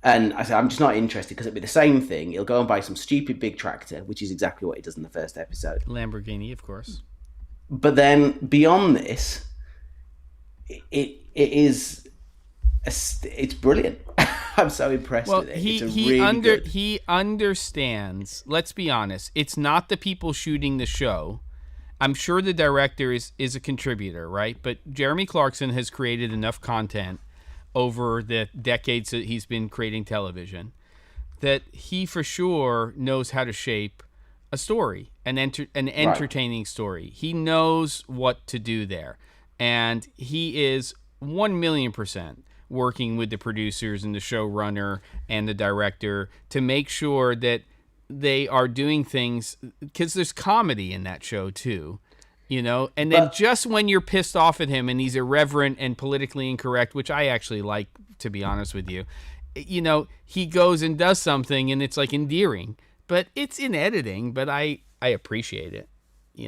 And I said, I'm just not interested, because it'll be the same thing. He'll go and buy some stupid big tractor, which is exactly what he does in the first episode.
Lamborghini, of course.
But then beyond this, it's brilliant. I'm so impressed with it.
He understands. Let's be honest. It's not the people shooting the show. I'm sure the director is a contributor, right? But Jeremy Clarkson has created enough content over the decades that he's been creating television that he for sure knows how to shape a story, an entertaining story. He knows what to do there. And he is 1,000,000% working with the producers and the showrunner and the director to make sure that they are doing things, because there's comedy in that show too, and then just when you're pissed off at him and he's irreverent and politically incorrect, which I actually like, to be honest with you, he goes and does something and it's like endearing, but it's in editing, but I appreciate it. I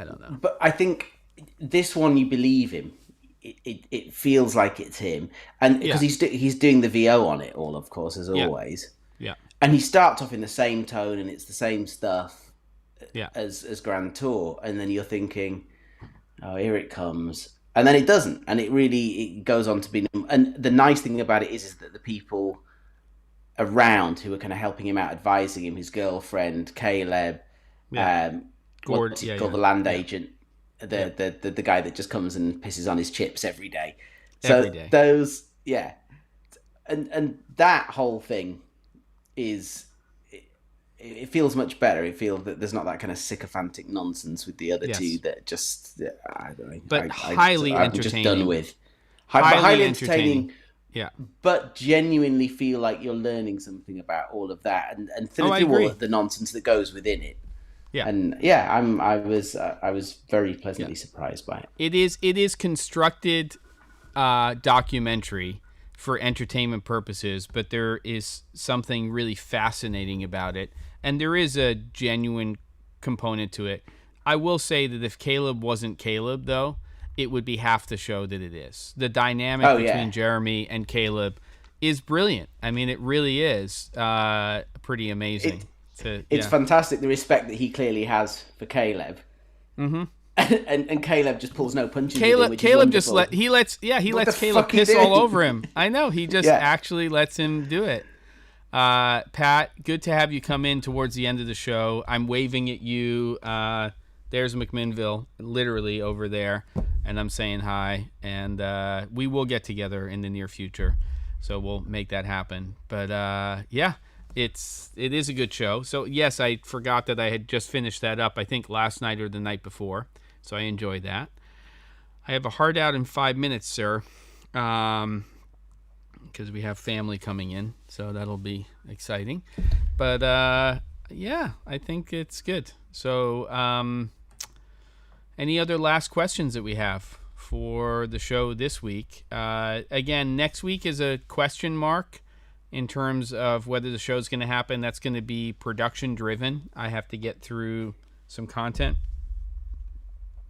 don't know.
But I think this one, you believe him. It feels like it's him, and because he's doing the VO on it all, of course, as always.
Yeah.
And he starts off in the same tone, and it's the same stuff as Grand Tour, and then you're thinking, oh, here it comes, and then it doesn't, and it goes on to be. And the nice thing about it is that the people around who are kind of helping him out, advising him, his girlfriend Caleb, what's he called, the land agent, the guy that just comes and pisses on his chips every day. So those, and that whole thing it feels much better. It feels that there's not that kind of sycophantic nonsense with the other two that just I don't know.
But highly entertaining. I'm just done with.
Highly entertaining. Yeah. But genuinely feel like you're learning something about all of that and through all of the nonsense that goes within it. Yeah. And I was very pleasantly surprised by it.
It is constructed documentary for entertainment purposes, but there is something really fascinating about it, and there is a genuine component to it. I will say that if Caleb wasn't Caleb, though, it would be half the show that it is. The dynamic between Jeremy and Caleb is brilliant. I mean, it really is pretty amazing.
It's fantastic, the respect that he clearly has for Caleb.
Mm-hmm.
And Caleb just pulls no punches.
Caleb just lets Caleb piss all over him. I know, he just actually lets him do it. Pat, good to have you come in towards the end of the show. I'm waving at you. There's McMinnville, literally over there, and I'm saying hi. And we will get together in the near future, so we'll make that happen. But it is a good show. So yes, I forgot that I had just finished that up, I think last night or the night before. So I enjoyed that. I have a hard out in 5 minutes, sir, because we have family coming in, so that'll be exciting. But I think it's good. So any other last questions that we have for the show this week? Again, next week is a question mark in terms of whether the show's going to happen. That's going to be production driven. I have to get through some content.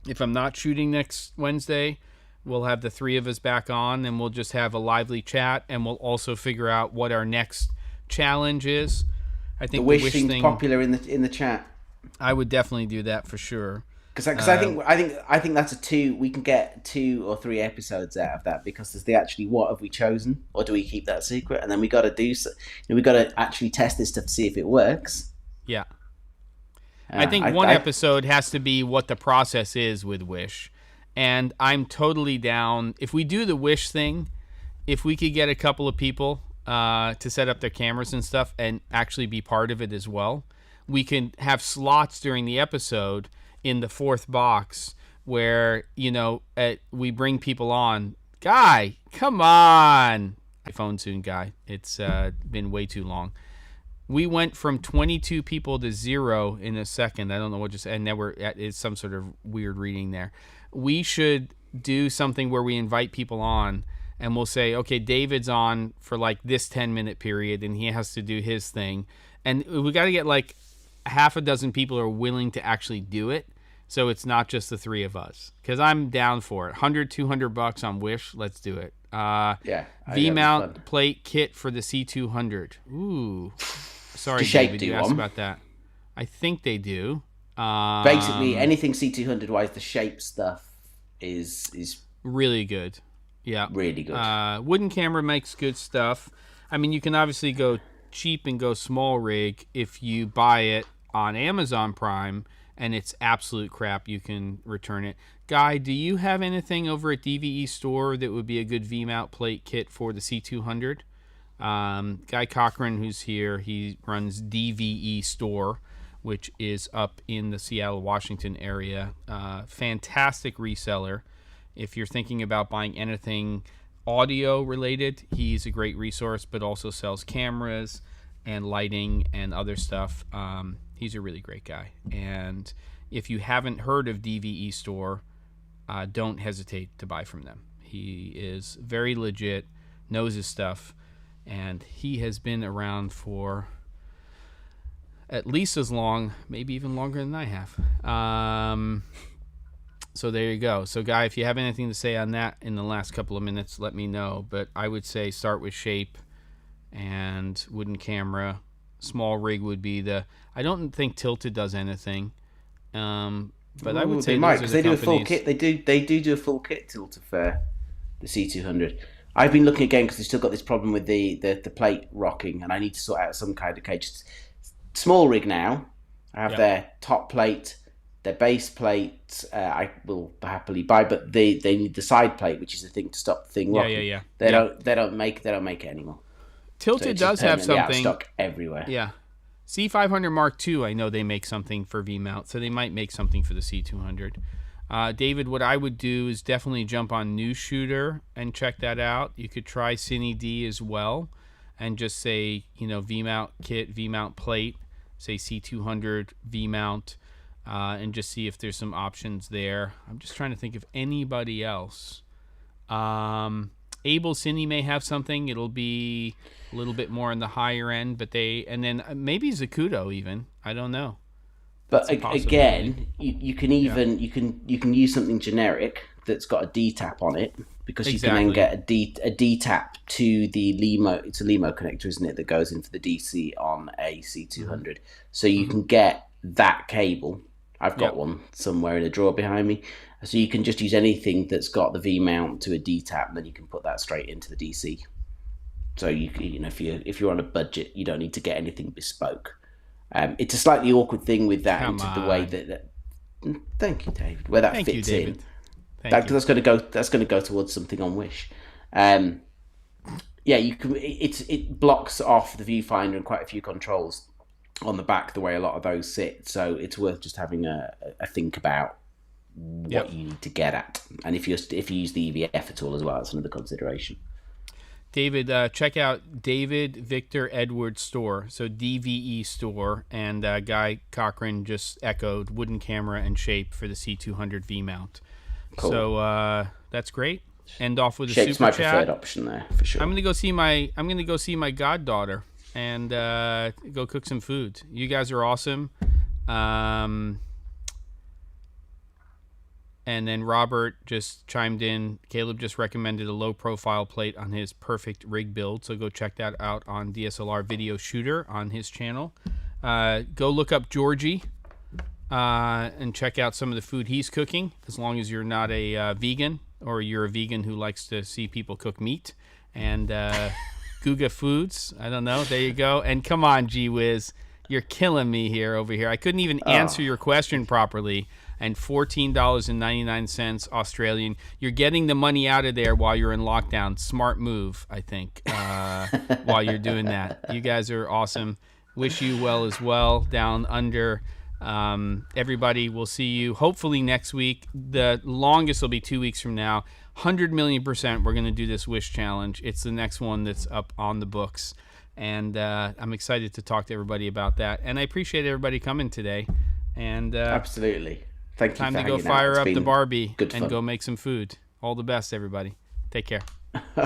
If I'm not shooting next Wednesday, we'll have the three of us back on, and we'll just have a lively chat, and we'll also figure out what our next challenge is. I think
the wish thing's popular in the chat.
I would definitely do that for sure.
Because I think that's we can get 2 or 3 episodes out of that, because there's the what have we chosen, or do we keep that secret, and then we got to we got to actually test this stuff to see if it works.
Yeah. I think one episode has to be what the process is with Wish. And I'm totally down. If we do the Wish thing, if we could get a couple of people to set up their cameras and stuff and actually be part of it as well, we can have slots during the episode in the 4th box where, we bring people on. Guy, come on. My phone soon, Guy. It's been way too long. We went from 22 people to 0 in a second. I don't know what just, and then it's some sort of weird reading there. We should do something where we invite people on, and we'll say, okay, David's on for like this 10-minute period, and he has to do his thing. And we got to get like half a dozen people who are willing to actually do it, so it's not just the 3 of us. Because I'm down for it. $100-$200 on Wish. Let's do it. V-mount plate kit for the C200. Ooh. Sorry, David, you asked about that. I think they do.
Basically, anything C200 wise, the shape stuff is
really good. Yeah,
really good.
Wooden camera makes good stuff. I mean, you can obviously go cheap and go small rig. If you buy it on Amazon Prime and it's absolute crap, you can return it. Guy, do you have anything over at DVE Store that would be a good V-mount plate kit for the C200? Guy Cochran, who's here, he runs DVE Store, which is up in the Seattle, Washington area. Fantastic reseller. If you're thinking about buying anything audio related, he's a great resource, but also sells cameras and lighting and other stuff. He's a really great guy. And if you haven't heard of DVE Store, don't hesitate to buy from them. He is very legit, knows his stuff, and he has been around for at least as long, maybe even longer than I have. So there you go. So, Guy, if you have anything to say on that in the last couple of minutes, let me know. But I would say start with shape and wooden camera. Small rig would be I don't think Tilted does anything. But I would say
they might, because they do a full kit. They do a full kit Tilted for the C200. I've been looking again because they've still got this problem with the plate rocking, and I need to sort out some kind of cage. Small rig now. I have their top plate, their base plate. I will happily buy, but they need the side plate, which is the thing to stop the thing rocking.
Yeah.
They don't make it anymore.
Tilted does have something
out of stock everywhere.
Yeah. C500 Mark II, I know they make something for V-mount, so they might make something for the C200. David, what I would do is definitely jump on New Shooter and check that out. You could try Cine D as well and just say, V-mount kit, V-mount plate, say C200 V-mount, and just see if there's some options there. I'm just trying to think of anybody else. Able Cine may have something. It'll be a little bit more on the higher end, but and then maybe Zacuto even. I don't know.
But again, you can use something generic that's got a D-tap on it, because you can then get a D-tap to the LEMO. It's a LEMO connector, isn't it, that goes into the DC on a C200. So you can get that cable. I've got one somewhere in a drawer behind me. So you can just use anything that's got the V-mount to a D-tap, and then you can put that straight into the DC. So you know, if you're on a budget, you don't need to get anything bespoke. It's a slightly awkward thing with that, the way that. Thank you, David. Where that fits in. That's going to go towards something on Wish. Yeah, you can. It blocks off the viewfinder and quite a few controls on the back, the way a lot of those sit. So it's worth just having a think about what you need to get at, and if you use the EVF at all as well, that's another consideration.
David, check out David Victor Edwards Store, so DVE Store, and Guy Cochran just echoed wooden camera and shape for the C200 V mount. Cool. So that's great. End off with a
Shape's
super
my
chat.
preferred option there for sure.
I'm gonna go see my goddaughter and go cook some food. You guys are awesome. And then Robert just chimed in. Caleb just recommended a low profile plate on his perfect rig build. So go check that out on DSLR Video Shooter on his channel. Go look up Georgie and check out some of the food he's cooking, as long as you're not a vegan, or you're a vegan who likes to see people cook meat. And Guga Foods, I don't know. There you go. And come on, Gee Whiz. You're killing me over here. I couldn't even answer your question properly. And $14.99 Australian. You're getting the money out of there while you're in lockdown. Smart move, I think, while you're doing that. You guys are awesome. Wish you well as well down under. Everybody, we'll see you hopefully next week. The longest will be 2 weeks from now. 100 million% we're going to do this Wish Challenge. It's the next one that's up on the books. And I'm excited to talk to everybody about that. And I appreciate everybody coming today. And
absolutely. Thank you.
Time to go fire up the Barbie and go make some food. All the best, everybody. Take care.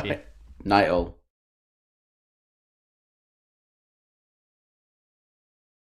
See ya.
Night all.